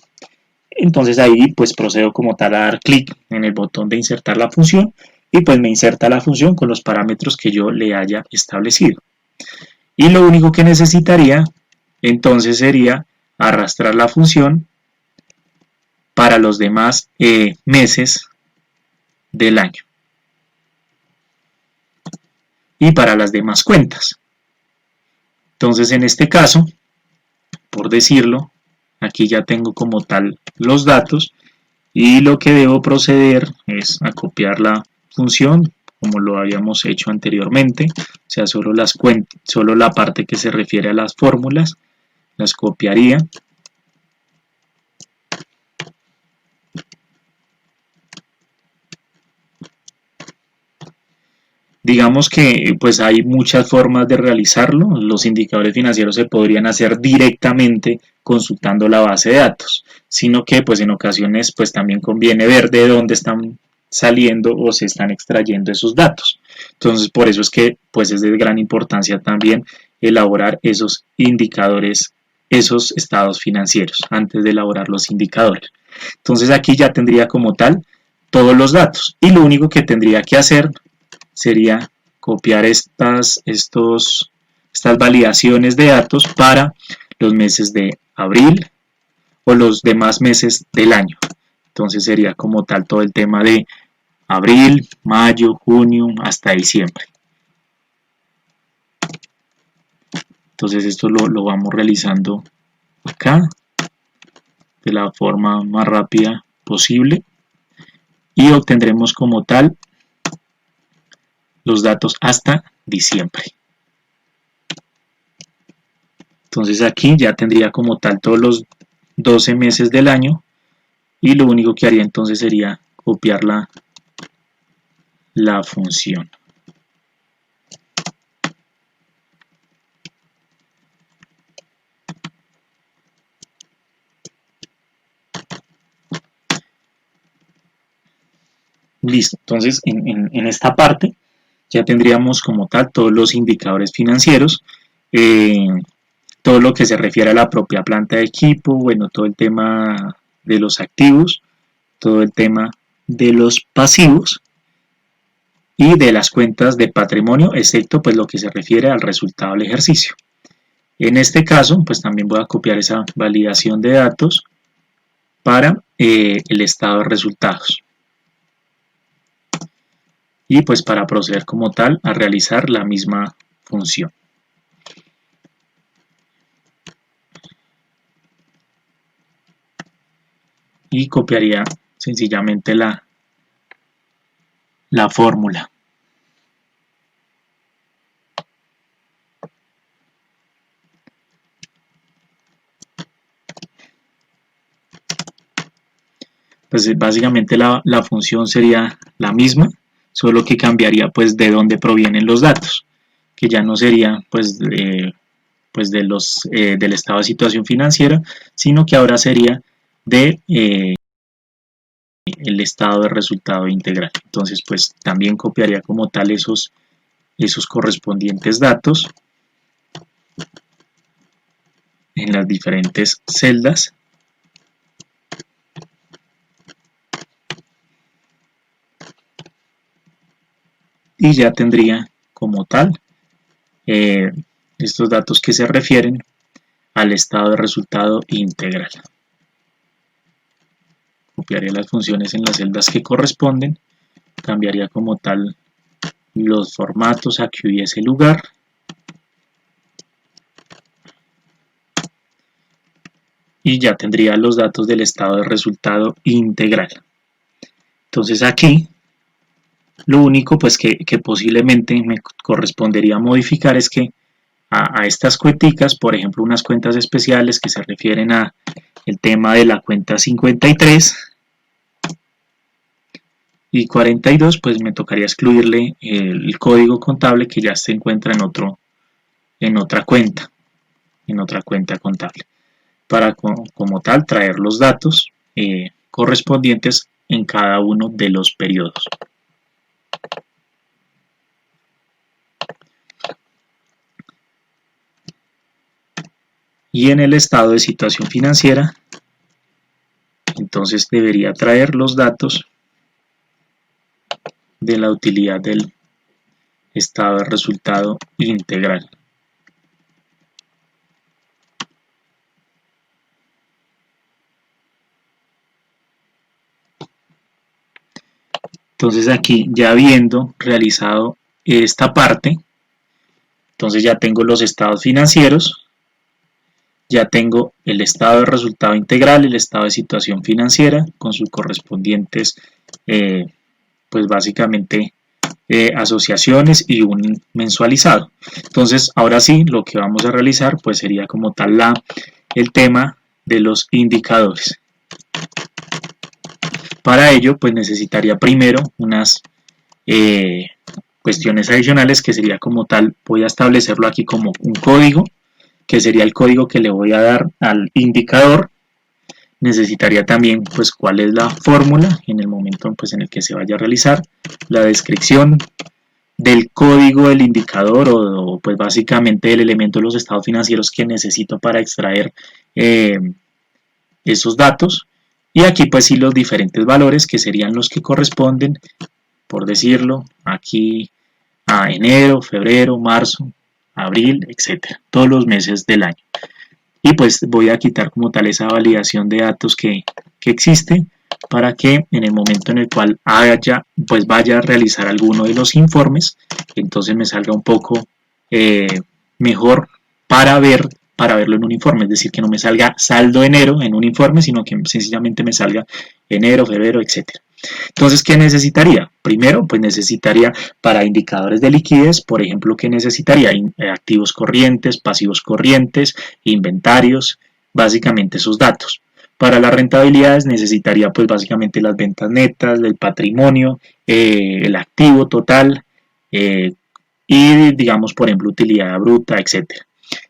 Entonces ahí pues procedo como tal a dar clic en el botón de insertar la función y pues me inserta la función con los parámetros que yo le haya establecido. Y lo único que necesitaría entonces sería arrastrar la función para los demás meses del año y para las demás cuentas. Entonces en este caso, por decirlo, aquí ya tengo como tal los datos y lo que debo proceder es a copiar la función como lo habíamos hecho anteriormente, o sea, solo la parte que se refiere a las fórmulas las copiaría. Digamos que pues hay muchas formas de realizarlo. Los indicadores financieros se podrían hacer directamente consultando la base de datos, sino que pues en ocasiones pues también conviene ver de dónde están saliendo o se están extrayendo esos datos. Entonces por eso es que pues es de gran importancia también elaborar esos indicadores, esos estados financieros antes de elaborar los indicadores. Entonces aquí ya tendría como tal todos los datos y lo único que tendría que hacer sería copiar estas validaciones de datos para los meses de abril o los demás meses del año. Entonces sería como tal todo el tema de abril, mayo, junio, hasta diciembre. Entonces esto lo vamos realizando acá de la forma más rápida posible y obtendremos como tal los datos hasta diciembre. Entonces aquí ya tendría como tal todos los 12 meses del año y lo único que haría entonces sería copiar la función. Listo, entonces en esta parte ya tendríamos como tal todos los indicadores financieros, todo lo que se refiere a la propia planta de equipo, bueno, todo el tema de los activos, todo el tema de los pasivos y de las cuentas de patrimonio, excepto pues lo que se refiere al resultado del ejercicio. En este caso, pues también voy a copiar esa validación de datos para el estado de resultados. Y pues para proceder como tal a realizar la misma función. Y copiaría sencillamente la fórmula. Pues básicamente la función sería la misma, solo que cambiaría pues de dónde provienen los datos, que ya no sería pues del estado de situación financiera, sino que ahora sería de el estado de resultado integral. Entonces pues también copiaría como tal esos correspondientes datos en las diferentes celdas y ya tendría como tal estos datos que se refieren al estado de resultado integral. Copiaría las funciones en las celdas que corresponden, cambiaría como tal los formatos a que hubiese lugar y ya tendría los datos del estado de resultado integral. Entonces aquí lo único pues que posiblemente me correspondería modificar es que a estas cuenticas, por ejemplo unas cuentas especiales que se refieren a el tema de la cuenta 53 y 42, pues me tocaría excluirle el código contable que ya se encuentra en otra cuenta contable, para como tal traer los datos correspondientes en cada uno de los periodos. Y en el estado de situación financiera, entonces debería traer los datos de la utilidad del estado de resultado integral. Entonces aquí ya habiendo realizado esta parte, entonces ya tengo los estados financieros, ya tengo el estado de resultado integral, el estado de situación financiera con sus correspondientes pues básicamente asociaciones y un mensualizado. Entonces ahora sí lo que vamos a realizar pues sería como tal el tema de los indicadores. Para ello pues necesitaría primero unas cuestiones adicionales que sería como tal, voy a establecerlo aquí como un código, que sería el código que le voy a dar al indicador. Necesitaría también pues cuál es la fórmula en el momento pues en el que se vaya a realizar, la descripción del código del indicador o pues básicamente el elemento de los estados financieros que necesito para extraer esos datos, y aquí pues sí los diferentes valores que serían los que corresponden, por decirlo, aquí a enero, febrero, marzo, abril, etcétera, todos los meses del año. Y pues voy a quitar como tal esa validación de datos que existe para que en el momento en el cual vaya a realizar alguno de los informes, entonces me salga un poco mejor para verlo en un informe, es decir, que no me salga saldo enero en un informe, sino que sencillamente me salga enero, febrero, etcétera. Entonces, ¿qué necesitaría? Primero, pues necesitaría para indicadores de liquidez, por ejemplo, ¿qué necesitaría? Activos corrientes, pasivos corrientes, inventarios, básicamente esos datos. Para las rentabilidades necesitaría pues básicamente las ventas netas, el patrimonio, el activo total y digamos por ejemplo utilidad bruta, etcétera.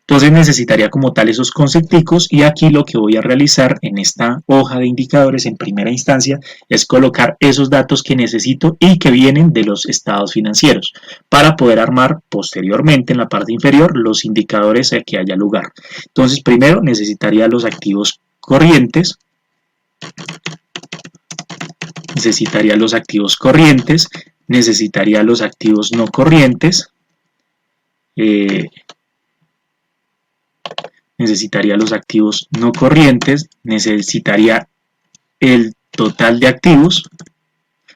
Entonces necesitaría como tal esos concepticos y aquí lo que voy a realizar en esta hoja de indicadores en primera instancia es colocar esos datos que necesito y que vienen de los estados financieros para poder armar posteriormente en la parte inferior los indicadores a que haya lugar. Entonces primero necesitaría los activos corrientes, necesitaría los activos no corrientes, necesitaría el total de activos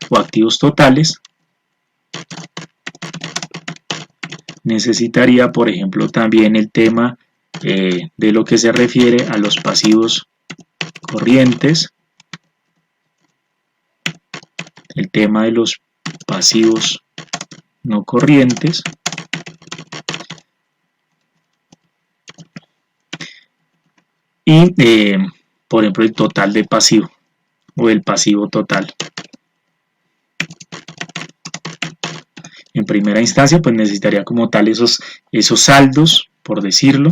o activos totales, necesitaría por ejemplo también el tema de lo que se refiere a los pasivos corrientes, el tema de los pasivos no corrientes, y por ejemplo el total de pasivo o el pasivo total. En primera instancia pues necesitaría como tal esos saldos, por decirlo.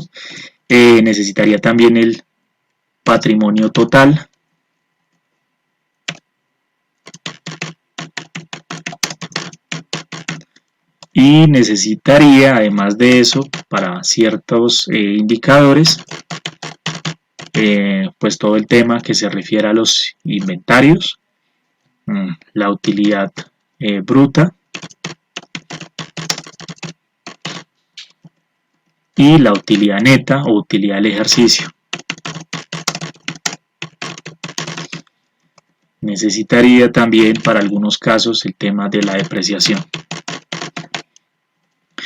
Necesitaría también el patrimonio total, y necesitaría además de eso para ciertos indicadores pues todo el tema que se refiere a los inventarios, la utilidad bruta y la utilidad neta o utilidad del ejercicio. Necesitaría también para algunos casos el tema de la depreciación.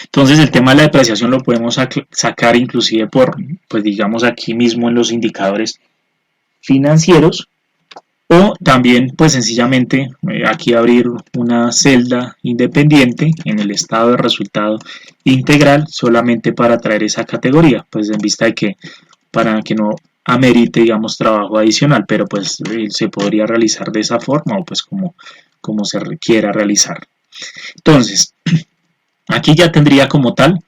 Entonces el tema de la depreciación lo podemos sacar inclusive por, pues digamos aquí mismo en los indicadores financieros, o también pues sencillamente aquí abrir una celda independiente en el estado de resultado integral solamente para traer esa categoría, pues en vista de que para que no amerite digamos trabajo adicional, pero pues se podría realizar de esa forma o pues como se requiera realizar. Entonces aquí ya tendría como tal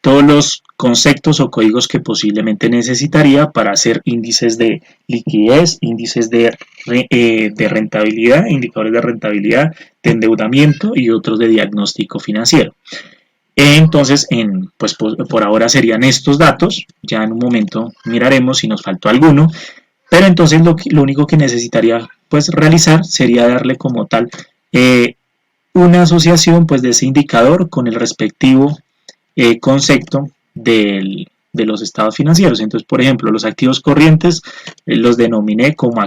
todos los conceptos o códigos que posiblemente necesitaría para hacer índices de liquidez, índices de rentabilidad, indicadores de rentabilidad, de endeudamiento y otros de diagnóstico financiero. Entonces, pues por ahora serían estos datos, ya en un momento miraremos si nos faltó alguno, pero entonces lo único que necesitaría pues realizar sería darle como tal una asociación pues de ese indicador con el respectivo concepto de los estados financieros. Entonces, por ejemplo, los activos corrientes los denominé como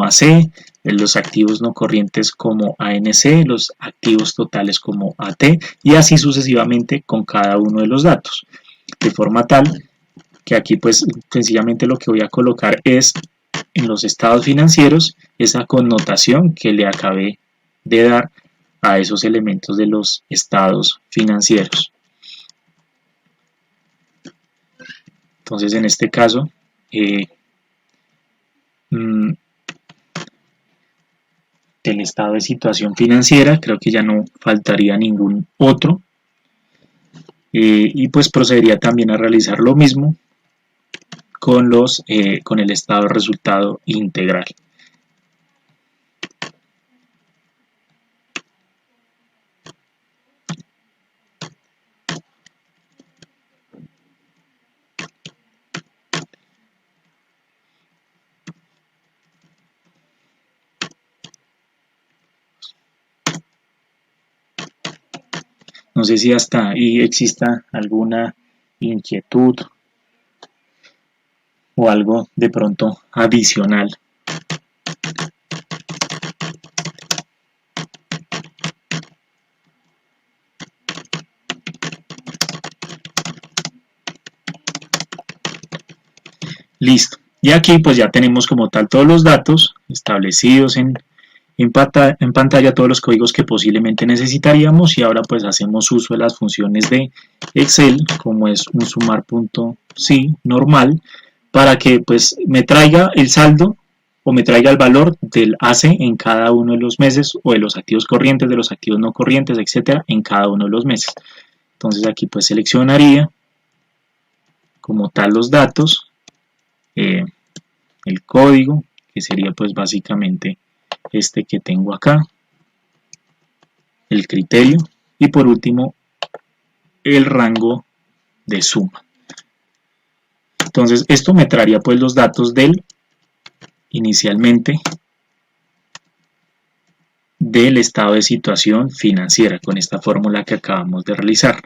AC, los activos no corrientes como ANC, los activos totales como AT, y así sucesivamente con cada uno de los datos. De forma tal que aquí pues sencillamente lo que voy a colocar es en los estados financieros esa connotación que le acabé de dar a esos elementos de los estados financieros. Entonces, en este caso, del estado de situación financiera, creo que ya no faltaría ningún otro. Y pues procedería también a realizar lo mismo con el estado de resultado integral. No sé si hasta ahí exista alguna inquietud o algo de pronto adicional. Listo. Y aquí pues ya tenemos como tal todos los datos establecidos en pantalla, todos los códigos que posiblemente necesitaríamos, y ahora pues hacemos uso de las funciones de Excel como es un sumar.si normal para que pues me traiga el saldo o me traiga el valor del AC en cada uno de los meses o de los activos corrientes, de los activos no corrientes, etcétera, en cada uno de los meses. Entonces aquí pues seleccionaría como tal los datos, el código, que sería pues básicamente este que tengo acá, el criterio y por último el rango de suma. Entonces esto me traería pues los datos del inicialmente del estado de situación financiera con esta fórmula que acabamos de realizar.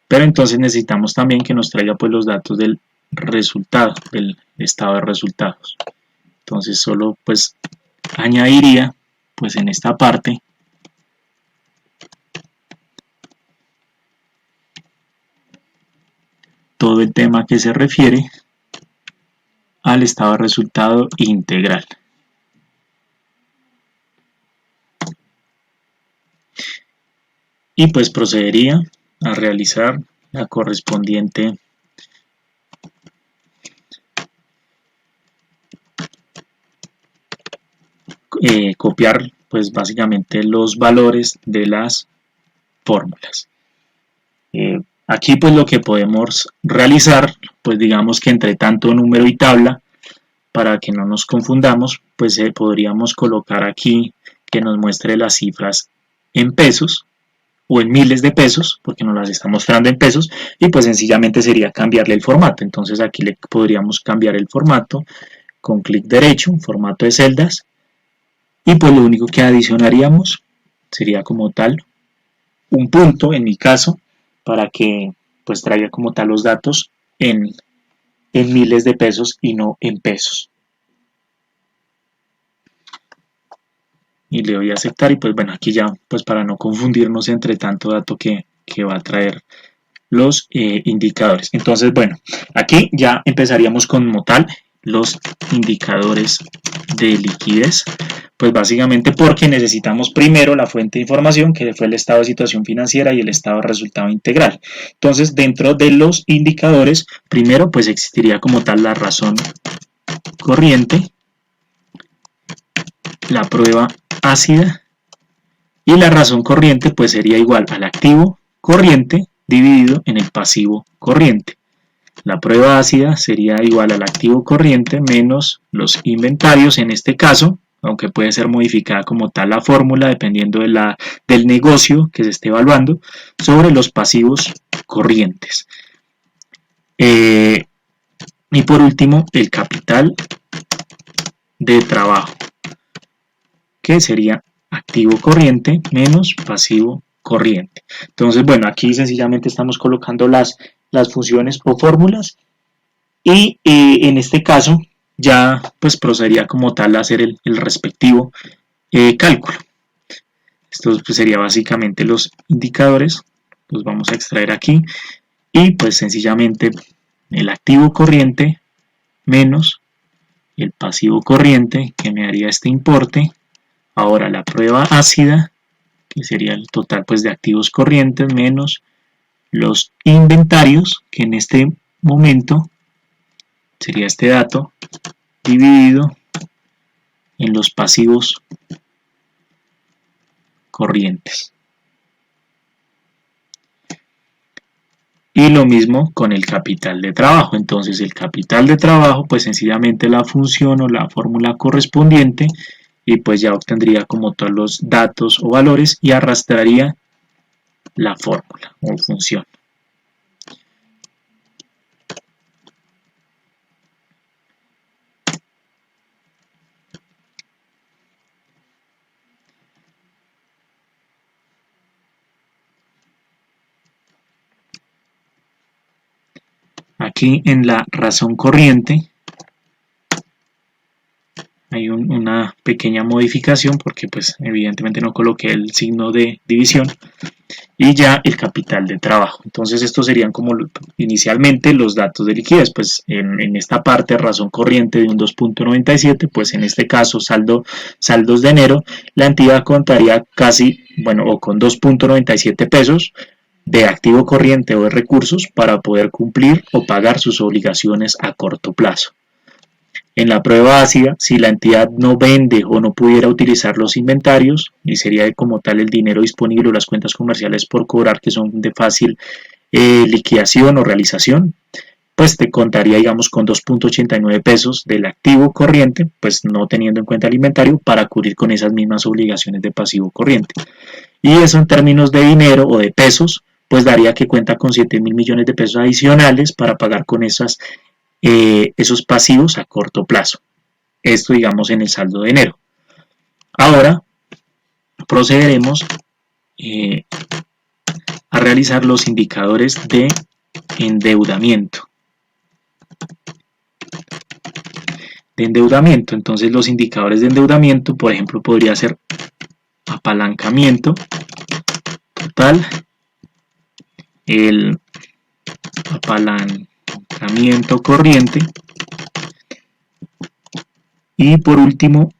Pero entonces necesitamos también que nos traiga pues los datos del resultado, del estado de resultados. Entonces solo pues añadiría pues en esta parte todo el tema que se refiere al estado de resultado integral. Y pues procedería a realizar la correspondiente copiar pues básicamente los valores de las fórmulas. Aquí pues lo que podemos realizar, pues digamos que entre tanto número y tabla, para que no nos confundamos, pues podríamos colocar aquí que nos muestre las cifras en pesos o en miles de pesos, porque nos las está mostrando en pesos, y pues sencillamente sería cambiarle el formato. Entonces aquí le podríamos cambiar el formato con clic derecho, formato de celdas, y pues lo único que adicionaríamos sería como tal un punto en mi caso para que pues traiga como tal los datos en miles de pesos y no en pesos. Y le doy a aceptar y pues bueno, aquí ya pues para no confundirnos entre tanto dato que va a traer los indicadores. Entonces bueno, aquí ya empezaríamos como tal los indicadores de liquidez, pues básicamente porque necesitamos primero la fuente de información que fue el estado de situación financiera y el estado de resultado integral. Entonces dentro de los indicadores primero pues existiría como tal la razón corriente, la prueba ácida y la razón corriente pues sería igual al activo corriente dividido en el pasivo corriente. La prueba ácida sería igual al activo corriente menos los inventarios en este caso, aunque puede ser modificada como tal la fórmula dependiendo del negocio que se esté evaluando, sobre los pasivos corrientes. Y por último, el capital de trabajo, que sería activo corriente menos pasivo corriente. Entonces, bueno, aquí sencillamente estamos colocando las funciones o fórmulas y en este caso ya pues procedería como tal a hacer el respectivo cálculo. Esto pues, sería básicamente los indicadores, los vamos a extraer aquí y pues sencillamente el activo corriente menos el pasivo corriente que me daría este importe. Ahora la prueba ácida, que sería el total pues, de activos corrientes menos los inventarios, que en este momento sería este dato, dividido en los pasivos corrientes. Y lo mismo con el capital de trabajo. Entonces el capital de trabajo, pues sencillamente la función o la fórmula correspondiente y pues ya obtendría como todos los datos o valores y arrastraría la fórmula o función. Aquí en la razón corriente hay una pequeña modificación porque pues evidentemente no coloqué el signo de división y ya el capital de trabajo. Entonces estos serían como inicialmente los datos de liquidez, pues en esta parte razón corriente de un 2.97, pues en este caso saldos de enero, la entidad contaría casi, bueno, o con 2.97 pesos de activo corriente o de recursos para poder cumplir o pagar sus obligaciones a corto plazo. En la prueba ácida, si la entidad no vende o no pudiera utilizar los inventarios, y sería como tal el dinero disponible o las cuentas comerciales por cobrar que son de fácil liquidación o realización, pues te contaría, digamos, con 2.89 pesos del activo corriente, pues no teniendo en cuenta el inventario, para cubrir con esas mismas obligaciones de pasivo corriente. Y eso en términos de dinero o de pesos, pues daría que cuenta con 7.000 millones de pesos adicionales para pagar con esos pasivos a corto plazo. Esto, digamos, en el saldo de enero. Ahora procederemos a realizar los indicadores de endeudamiento. Entonces los indicadores de endeudamiento, por ejemplo, podría ser apalancamiento total, el apalancamiento corriente y por último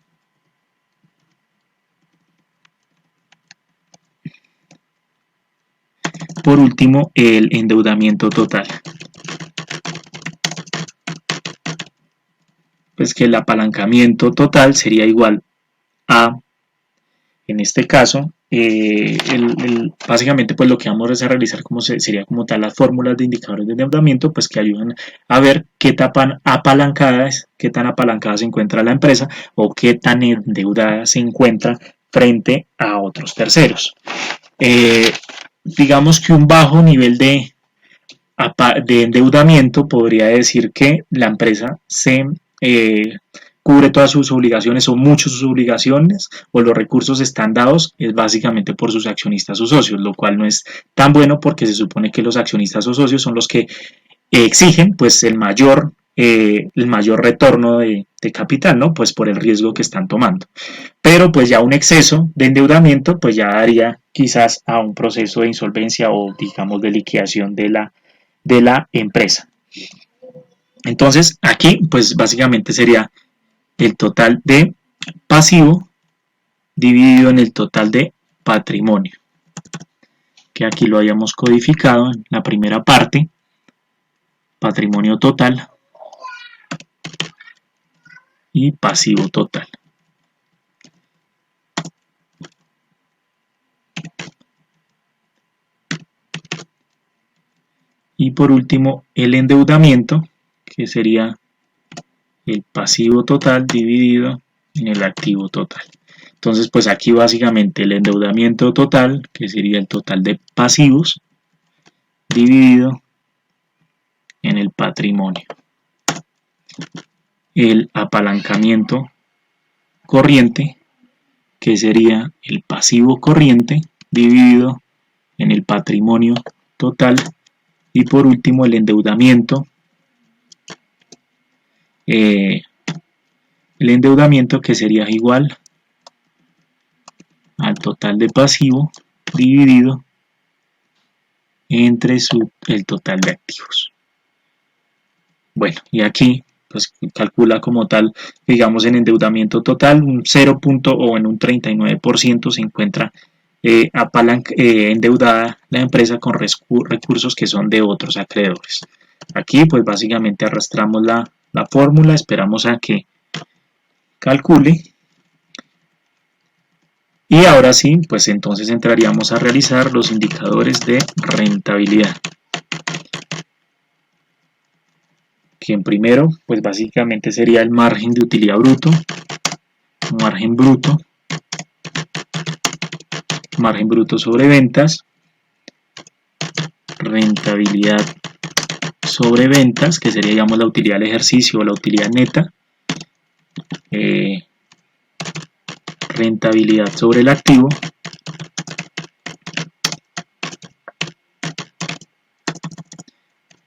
el endeudamiento total. Pues que el apalancamiento total sería igual a, en este caso, básicamente pues lo que vamos a realizar sería como tal las fórmulas de indicadores de endeudamiento, pues que ayudan a ver qué tan apalancada se encuentra la empresa o qué tan endeudada se encuentra frente a otros terceros. Digamos que un bajo nivel de endeudamiento podría decir que la empresa se cubre todas sus obligaciones o muchas sus obligaciones o los recursos están dados es básicamente por sus accionistas o socios, lo cual no es tan bueno porque se supone que los accionistas o socios son los que exigen pues el mayor retorno de capital, ¿no? Pues por el riesgo que están tomando. Pero pues ya un exceso de endeudamiento pues ya daría quizás a un proceso de insolvencia o digamos de liquidación de la empresa. Entonces aquí pues básicamente sería el total de pasivo dividido en el total de patrimonio, que aquí lo hayamos codificado en la primera parte, patrimonio total y pasivo total. Y por último el endeudamiento, que sería el pasivo total dividido en el activo total. Entonces pues aquí básicamente el endeudamiento total, que sería el total de pasivos, dividido en el patrimonio. El apalancamiento corriente, que sería el pasivo corriente, dividido en el patrimonio total. Y por último el endeudamiento. El endeudamiento que sería igual al total de pasivo dividido entre el total de activos. Bueno, y aquí pues calcula como tal, digamos en endeudamiento total, un 0. O en un 39% se encuentra endeudada la empresa con recursos que son de otros acreedores. Aquí pues básicamente arrastramos la fórmula, esperamos a que calcule y ahora sí pues entonces entraríamos a realizar los indicadores de rentabilidad, que en primero pues básicamente sería el margen de utilidad bruto, margen bruto sobre ventas, rentabilidad sobre ventas, que sería digamos la utilidad del ejercicio o la utilidad neta, rentabilidad sobre el activo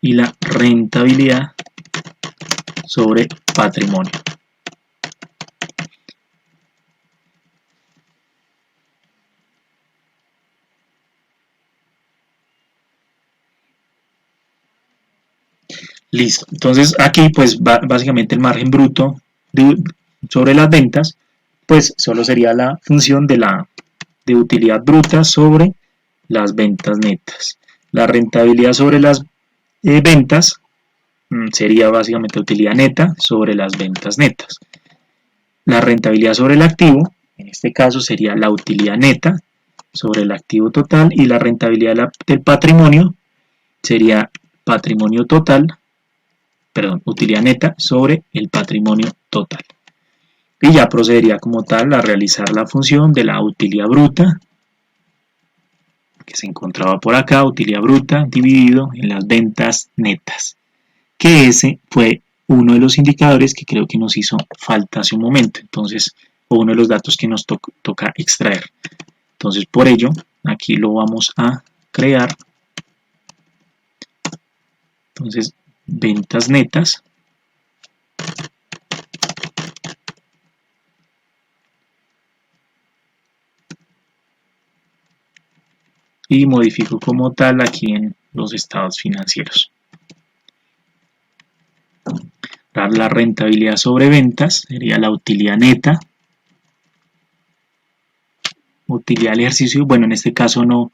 y la rentabilidad sobre patrimonio. Listo, entonces aquí pues básicamente el margen bruto sobre las ventas pues solo sería la función de utilidad bruta sobre las ventas netas. La rentabilidad sobre las ventas sería básicamente utilidad neta sobre las ventas netas. La rentabilidad sobre el activo, en este caso sería la utilidad neta sobre el activo total, y la rentabilidad del patrimonio sería patrimonio total, perdón, utilidad neta sobre el patrimonio total. Y ya procedería como tal a realizar la función de la utilidad bruta, que se encontraba por acá, utilidad bruta dividido en las ventas netas, que ese fue uno de los indicadores que creo que nos hizo falta hace un momento, entonces, o uno de los datos que nos toca extraer. Entonces, por ello, aquí lo vamos a crear. Entonces, ventas netas. Y modifico como tal aquí en los estados financieros. La rentabilidad sobre ventas sería la utilidad neta. Utilidad del ejercicio, bueno, en este caso no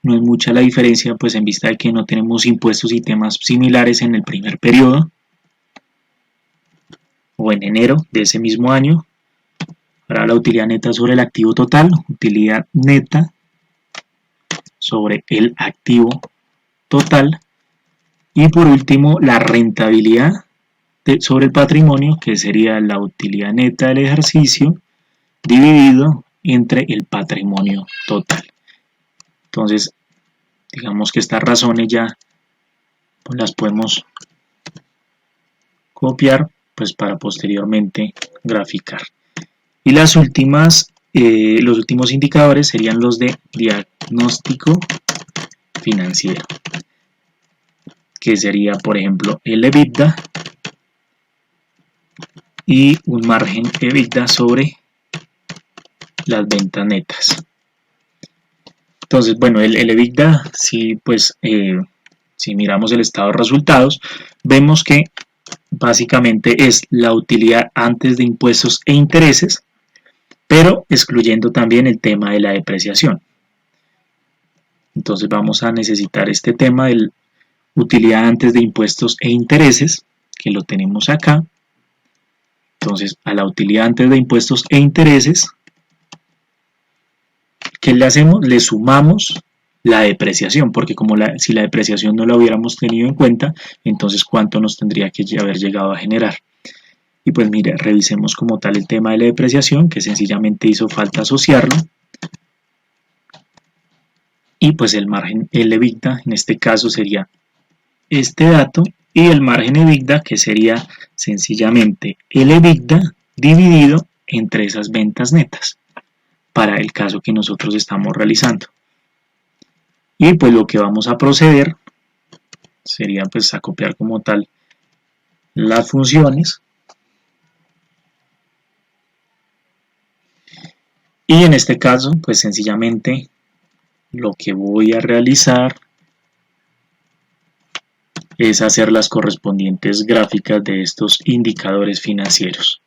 es mucha la diferencia, pues en vista de que no tenemos impuestos y temas similares en el primer periodo o en enero de ese mismo año. Ahora la utilidad neta sobre el activo total, utilidad neta sobre el activo total. Y por último, la rentabilidad sobre el patrimonio, que sería la utilidad neta del ejercicio dividido entre el patrimonio total. Entonces, digamos que estas razones ya pues, las podemos copiar pues, para posteriormente graficar. Y las últimas, los últimos indicadores serían los de diagnóstico financiero, que sería, por ejemplo, el EBITDA y un margen EBITDA sobre las ventas netas. Entonces, bueno, el EBITDA, si miramos el estado de resultados, vemos que básicamente es la utilidad antes de impuestos e intereses, pero excluyendo también el tema de la depreciación. Entonces vamos a necesitar este tema de utilidad antes de impuestos e intereses, que lo tenemos acá. Entonces, a la utilidad antes de impuestos e intereses, ¿qué le hacemos? Le sumamos la depreciación, porque como si la depreciación no la hubiéramos tenido en cuenta, entonces ¿cuánto nos tendría que haber llegado a generar? Y pues mire, revisemos como tal el tema de la depreciación, que sencillamente hizo falta asociarlo. Y pues el margen, el EBITDA, en este caso sería este dato, y el margen EBITDA, que sería sencillamente el EBITDA dividido entre esas ventas netas, para el caso que nosotros estamos realizando. Y pues lo que vamos a proceder sería pues a copiar como tal las funciones. Y en este caso, pues sencillamente lo que voy a realizar es hacer las correspondientes gráficas de estos indicadores financieros.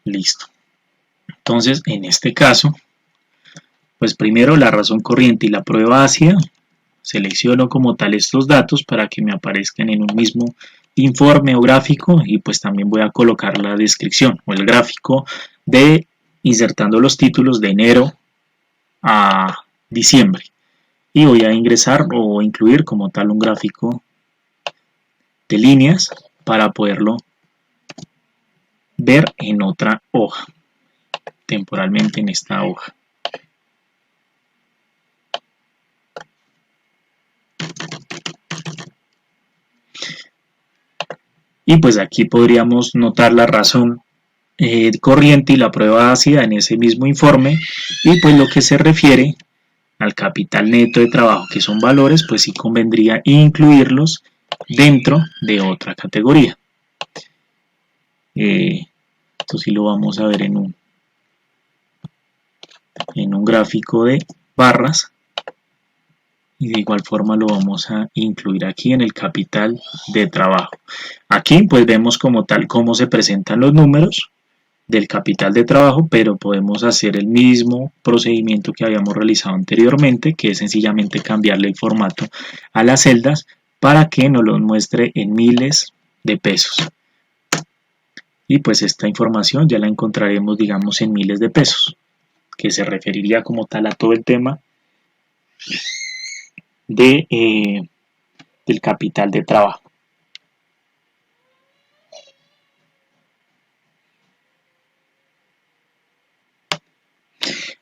Listo. Entonces, en este caso, pues primero la razón corriente y la prueba ácida, selecciono como tal estos datos para que me aparezcan en un mismo informe o gráfico, y pues también voy a colocar la descripción o el gráfico de insertando los títulos de enero a diciembre, y voy a ingresar o incluir como tal un gráfico de líneas para poderlo ver en otra hoja, temporalmente en esta hoja. Y pues aquí podríamos notar la razón corriente y la prueba ácida en ese mismo informe, y pues lo que se refiere al capital neto de trabajo, que son valores, pues sí convendría incluirlos dentro de otra categoría. Esto sí lo vamos a ver en un gráfico de barras, y de igual forma lo vamos a incluir aquí en el capital de trabajo. Aquí pues vemos como tal cómo se presentan los números del capital de trabajo, pero podemos hacer el mismo procedimiento que habíamos realizado anteriormente, que es sencillamente cambiarle el formato a las celdas para que nos lo muestre en miles de pesos. Y pues esta información ya la encontraremos, digamos, en miles de pesos, que se referiría como tal a todo el tema del capital de trabajo.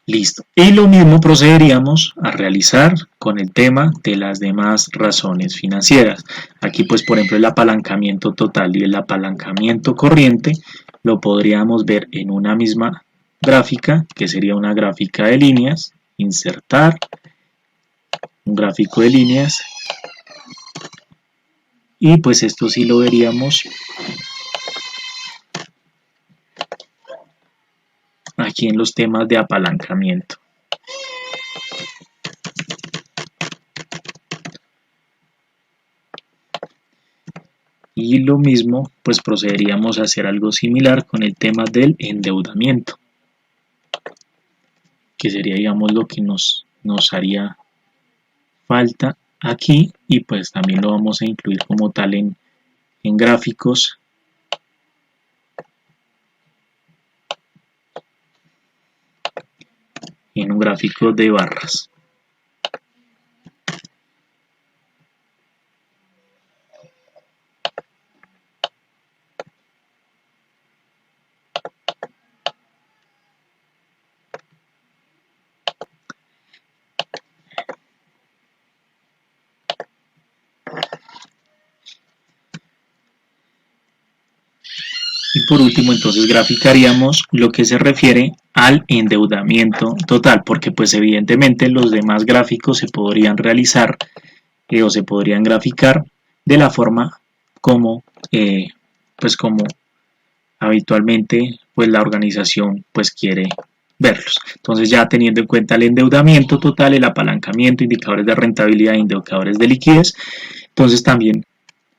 Listo. Y lo mismo procederíamos a realizar con el tema de las demás razones financieras. Aquí pues por ejemplo el apalancamiento total y el apalancamiento corriente lo podríamos ver en una misma gráfica, que sería una gráfica de líneas, insertar, un gráfico de líneas, y pues esto sí lo veríamos aquí en los temas de apalancamiento. Y lo mismo, pues procederíamos a hacer algo similar con el tema del endeudamiento, que sería, digamos, lo que nos haría falta aquí, y pues también lo vamos a incluir como tal en gráficos. En un gráfico de barras. Y por último, entonces graficaríamos lo que se refiere al endeudamiento total, porque pues evidentemente los demás gráficos se podrían realizar o se podrían graficar de la forma como pues como habitualmente pues la organización pues quiere verlos. Entonces ya teniendo en cuenta el endeudamiento total, el apalancamiento, indicadores de rentabilidad, indicadores de liquidez, entonces también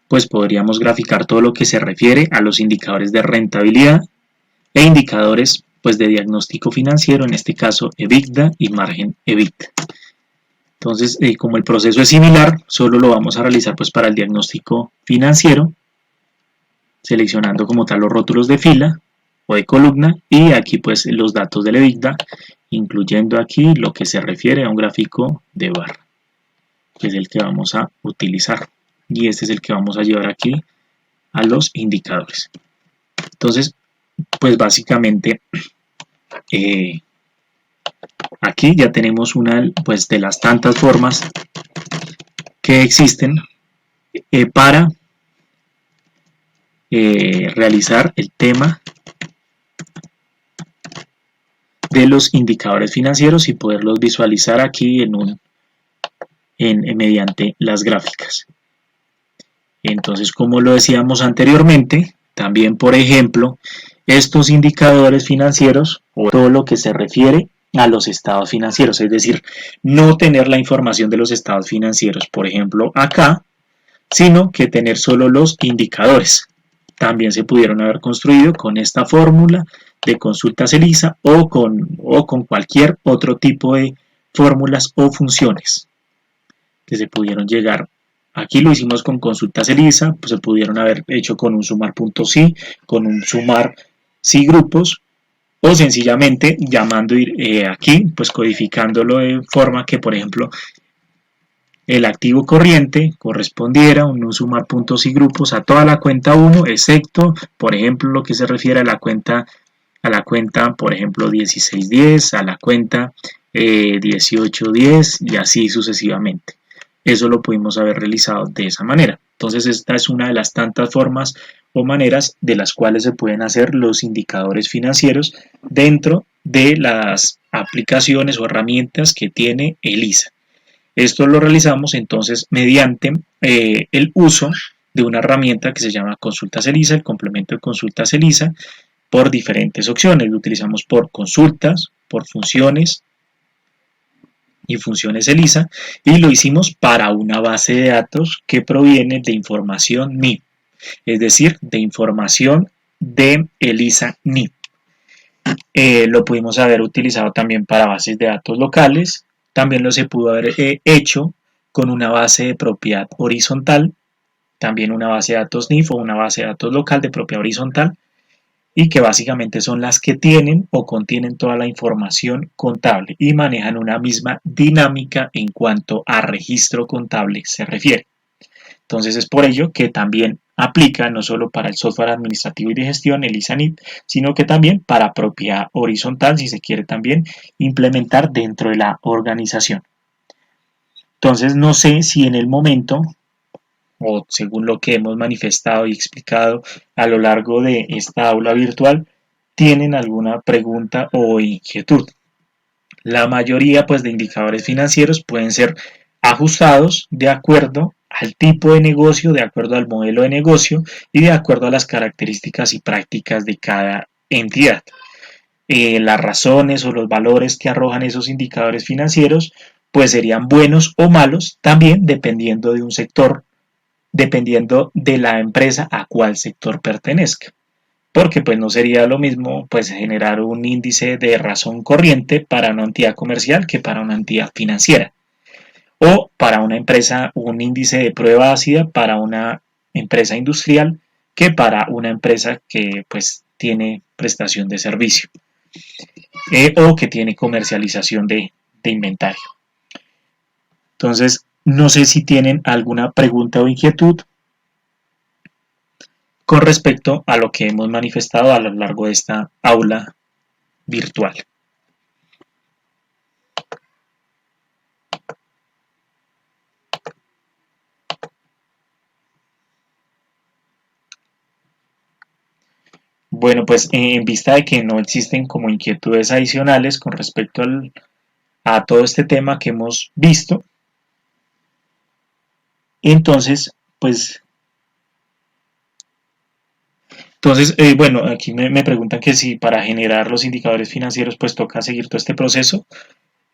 pues podríamos graficar todo lo que se refiere a los indicadores de rentabilidad e indicadores pues de diagnóstico financiero, en este caso EBITDA y margen EBITDA. Entonces, como el proceso es similar, solo lo vamos a realizar pues para el diagnóstico financiero, seleccionando como tal los rótulos de fila o de columna, y aquí pues los datos del EBITDA, incluyendo aquí lo que se refiere a un gráfico de barra, que es el que vamos a utilizar. Y este es el que vamos a llevar aquí a los indicadores. Entonces, pues básicamente aquí ya tenemos una pues de las tantas formas que existen para realizar el tema de los indicadores financieros y poderlos visualizar aquí mediante las gráficas. Entonces, como lo decíamos anteriormente, también, por ejemplo, estos indicadores financieros o todo lo que se refiere a los estados financieros, es decir, no tener la información de los estados financieros, por ejemplo, acá, sino que tener solo los indicadores. También se pudieron haber construido con esta fórmula de consultas ELISA o con cualquier otro tipo de fórmulas o funciones que se pudieron llegar. Aquí lo hicimos con consultas ELISA, pues se pudieron haber hecho con un sumar.si, con un sumar si grupos, o sencillamente llamando aquí, pues codificándolo de forma que, por ejemplo, el activo corriente correspondiera a un sumar.si grupos a toda la cuenta 1, excepto, por ejemplo, lo que se refiere a la cuenta, por ejemplo, 1610, a la cuenta 1810 y así sucesivamente. Eso lo pudimos haber realizado de esa manera. Entonces esta es una de las tantas formas o maneras de las cuales se pueden hacer los indicadores financieros dentro de las aplicaciones o herramientas que tiene ELISA. Esto lo realizamos entonces mediante el uso de una herramienta que se llama Consultas ELISA, el complemento de Consultas ELISA, por diferentes opciones. Lo utilizamos por consultas, por funciones y funciones ELISA, y lo hicimos para una base de datos que proviene de información NIP, es decir, de información de ELISA NIP. Lo pudimos haber utilizado también para bases de datos locales, también lo se pudo haber hecho con una base de propiedad horizontal, también una base de datos NIF o una base de datos local de propiedad horizontal, y que básicamente son las que tienen o contienen toda la información contable y manejan una misma dinámica en cuanto a registro contable se refiere. Entonces es por ello que también aplica no solo para el software administrativo y de gestión, el ISANIT, sino que también para propiedad horizontal, si se quiere también implementar dentro de la organización. Entonces no sé si en el momento, o según lo que hemos manifestado y explicado a lo largo de esta aula virtual, tienen alguna pregunta o inquietud. La mayoría pues, de indicadores financieros pueden ser ajustados de acuerdo al tipo de negocio, de acuerdo al modelo de negocio y de acuerdo a las características y prácticas de cada entidad. Las razones o los valores que arrojan esos indicadores financieros pues serían buenos o malos también dependiendo de un sector, dependiendo de la empresa a cuál sector pertenezca, porque pues no sería lo mismo pues generar un índice de razón corriente para una entidad comercial que para una entidad financiera, o para una empresa un índice de prueba ácida para una empresa industrial que para una empresa que pues tiene prestación de servicio o que tiene comercialización de inventario. Entonces, no sé si tienen alguna pregunta o inquietud con respecto a lo que hemos manifestado a lo largo de esta aula virtual. Bueno, pues en vista de que no existen como inquietudes adicionales con respecto a todo este tema que hemos visto, entonces, pues, bueno, aquí me preguntan que si para generar los indicadores financieros pues toca seguir todo este proceso.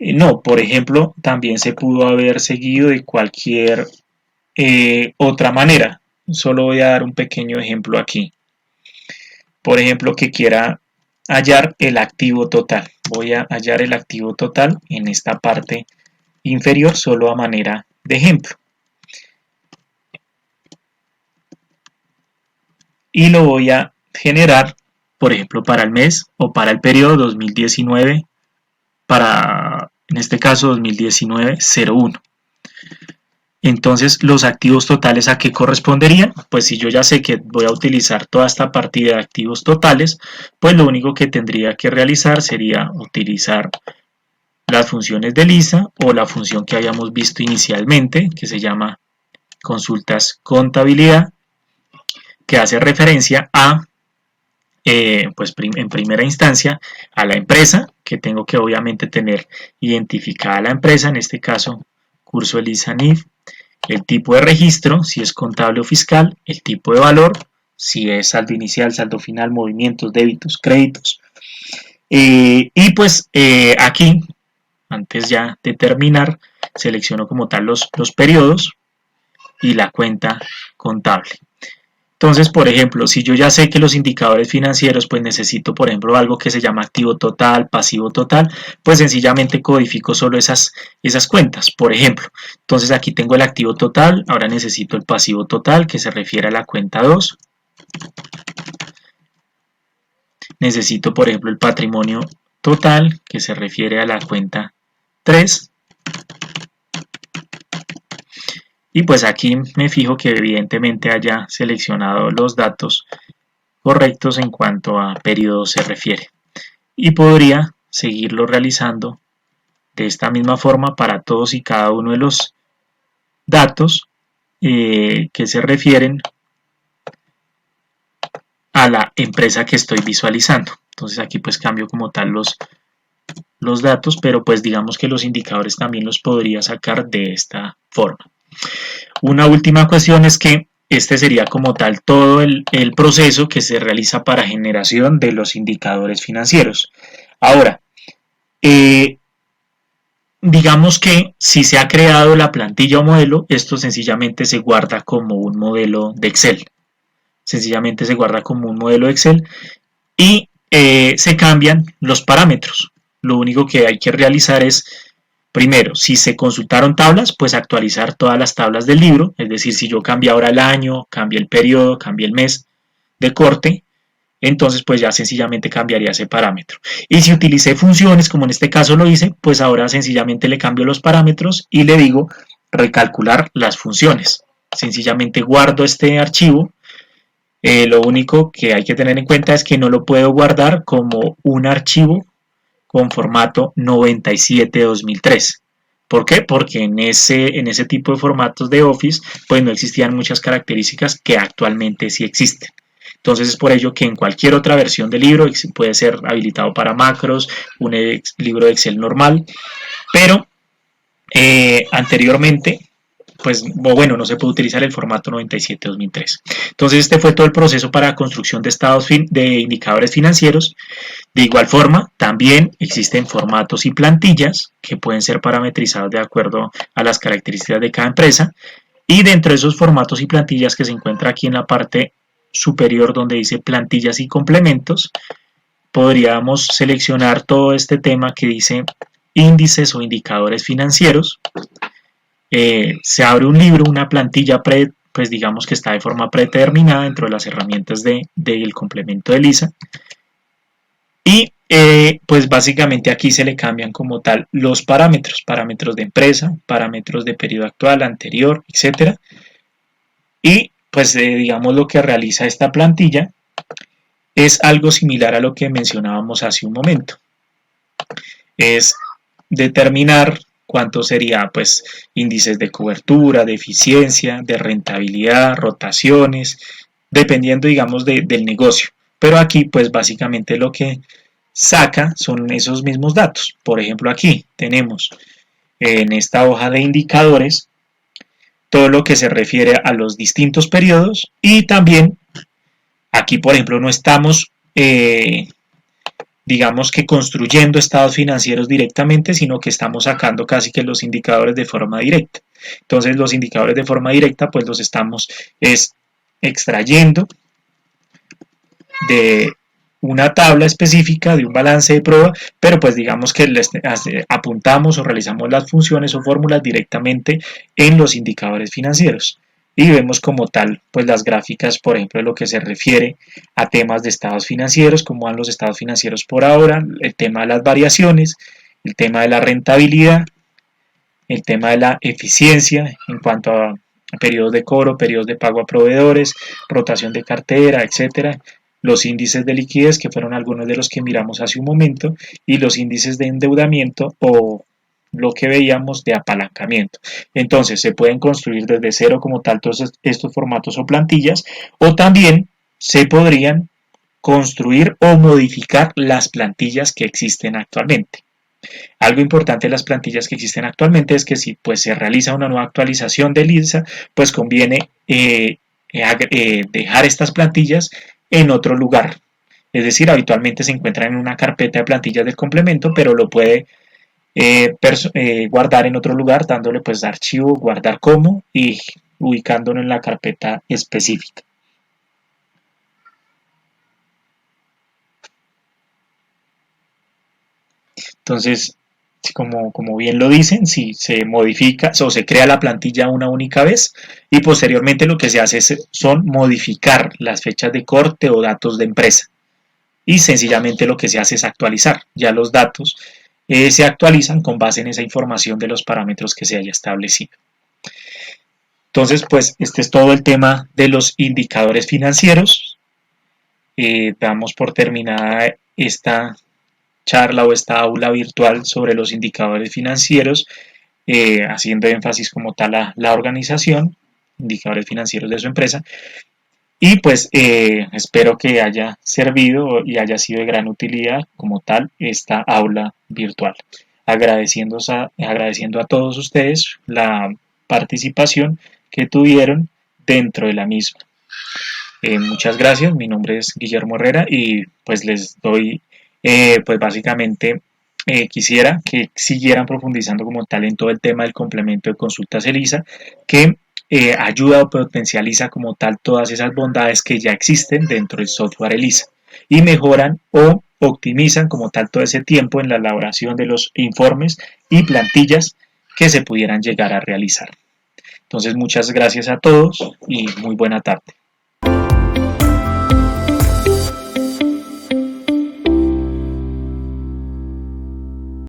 No, por ejemplo, también se pudo haber seguido de cualquier otra manera. Solo voy a dar un pequeño ejemplo aquí. Por ejemplo, que quiera hallar el activo total. Voy a hallar el activo total en esta parte inferior solo a manera de ejemplo. Y lo voy a generar, por ejemplo, para el mes o para el periodo 2019, para, en este caso, 2019-01. Entonces, los activos totales, ¿a qué corresponderían? Pues si yo ya sé que voy a utilizar toda esta partida de activos totales, pues lo único que tendría que realizar sería utilizar las funciones de lista o la función que habíamos visto inicialmente, que se llama consultas contabilidad, que hace referencia a, pues en primera instancia, a la empresa, que tengo que obviamente tener identificada la empresa, en este caso, curso ELISA NIF, el tipo de registro, si es contable o fiscal, el tipo de valor, si es saldo inicial, saldo final, movimientos, débitos, créditos. Y pues aquí, antes ya de terminar, selecciono como tal los periodos y la cuenta contable. Entonces, por ejemplo, si yo ya sé que los indicadores financieros, pues necesito, por ejemplo, algo que se llama activo total, pasivo total, pues sencillamente codifico solo esas cuentas, por ejemplo. Entonces aquí tengo el activo total, ahora necesito el pasivo total, que se refiere a la cuenta 2. Necesito, por ejemplo, el patrimonio total, que se refiere a la cuenta 3. Y pues aquí me fijo que evidentemente haya seleccionado los datos correctos en cuanto a periodo se refiere. Y podría seguirlo realizando de esta misma forma para todos y cada uno de los datos que se refieren a la empresa que estoy visualizando. Entonces aquí pues cambio como tal los datos, pero pues digamos que los indicadores también los podría sacar de esta forma. Una última cuestión es que este sería como tal todo el proceso que se realiza para generación de los indicadores financieros. Ahora, digamos que si se ha creado la plantilla o modelo, esto sencillamente se guarda como un modelo de Excel. Sencillamente se guarda como un modelo de Excel y se cambian los parámetros. Lo único que hay que realizar es, primero, si se consultaron tablas, pues actualizar todas las tablas del libro, es decir, si yo cambio ahora el año, cambio el periodo, cambio el mes de corte, entonces pues ya sencillamente cambiaría ese parámetro. Y si utilicé funciones, como en este caso lo hice, pues ahora sencillamente le cambio los parámetros y le digo recalcular las funciones. Sencillamente guardo este archivo. Lo único que hay que tener en cuenta es que no lo puedo guardar como un archivo con formato 97-2003. ¿Por qué? Porque en ese tipo de formatos de Office pues no existían muchas características que actualmente sí existen. Entonces es por ello que en cualquier otra versión del libro puede ser habilitado para macros, un libro de Excel normal, pero anteriormente pues bueno, no se puede utilizar el formato 97-2003. Entonces este fue todo el proceso para construcción de estados de indicadores financieros. De igual forma, también existen formatos y plantillas que pueden ser parametrizados de acuerdo a las características de cada empresa. Y dentro de esos formatos y plantillas que se encuentra aquí en la parte superior donde dice plantillas y complementos, podríamos seleccionar todo este tema que dice índices o indicadores financieros. Se abre un libro, una plantilla pues digamos que está de forma predeterminada dentro de las herramientas del complemento de Lisa. Y pues básicamente aquí se le cambian como tal los parámetros, parámetros de empresa, parámetros de periodo actual, anterior, etcétera. Y pues digamos lo que realiza esta plantilla es algo similar a lo que mencionábamos hace un momento. Es determinar cuánto sería pues índices de cobertura, de eficiencia, de rentabilidad, rotaciones, dependiendo digamos del negocio. Pero aquí pues básicamente lo que saca son esos mismos datos. Por ejemplo aquí tenemos en esta hoja de indicadores todo lo que se refiere a los distintos periodos y también aquí por ejemplo no estamos digamos que construyendo estados financieros directamente, sino que estamos sacando casi que los indicadores de forma directa. Entonces los indicadores de forma directa pues los estamos extrayendo de una tabla específica, de un balance de prueba, pero pues digamos que les apuntamos o realizamos las funciones o fórmulas directamente en los indicadores financieros. Y vemos como tal pues las gráficas, por ejemplo, de lo que se refiere a temas de estados financieros, cómo van los estados financieros por ahora, el tema de las variaciones, el tema de la rentabilidad, el tema de la eficiencia en cuanto a periodos de cobro, periodos de pago a proveedores, rotación de cartera, etcétera, los índices de liquidez, que fueron algunos de los que miramos hace un momento, y los índices de endeudamiento o lo que veíamos de apalancamiento. Entonces se pueden construir desde cero como tal todos estos formatos o plantillas, o también se podrían construir o modificar las plantillas que existen actualmente. Algo importante de las plantillas que existen actualmente es que si pues, se realiza una nueva actualización de Lisa, pues conviene dejar estas plantillas en otro lugar. Es decir, habitualmente se encuentran en una carpeta de plantillas del complemento, pero lo puede guardar en otro lugar, dándole pues archivo, guardar como y ubicándolo en la carpeta específica. Entonces, como bien lo dicen, si se modifica o se crea la plantilla una única vez y posteriormente lo que se hace son modificar las fechas de corte o datos de empresa. Y sencillamente lo que se hace es actualizar. Ya los datos se actualizan con base en esa información de los parámetros que se haya establecido. Entonces, pues este es todo el tema de los indicadores financieros. Damos por terminada esta charla o esta aula virtual sobre los indicadores financieros, haciendo énfasis como tal a la organización, indicadores financieros de su empresa. Y pues espero que haya servido y haya sido de gran utilidad como tal esta aula virtual. Agradeciendo a todos ustedes la participación que tuvieron dentro de la misma. Muchas gracias, mi nombre es Guillermo Herrera y pues les doy, pues básicamente quisiera que siguieran profundizando como tal en todo el tema del complemento de consultas ELISA, que ayuda o potencializa como tal todas esas bondades que ya existen dentro del software ELISA. y mejoran o optimizan como tal todo ese tiempo en la elaboración de los informes y plantillas que se pudieran llegar a realizar. Entonces, muchas gracias a todos y muy buena tarde.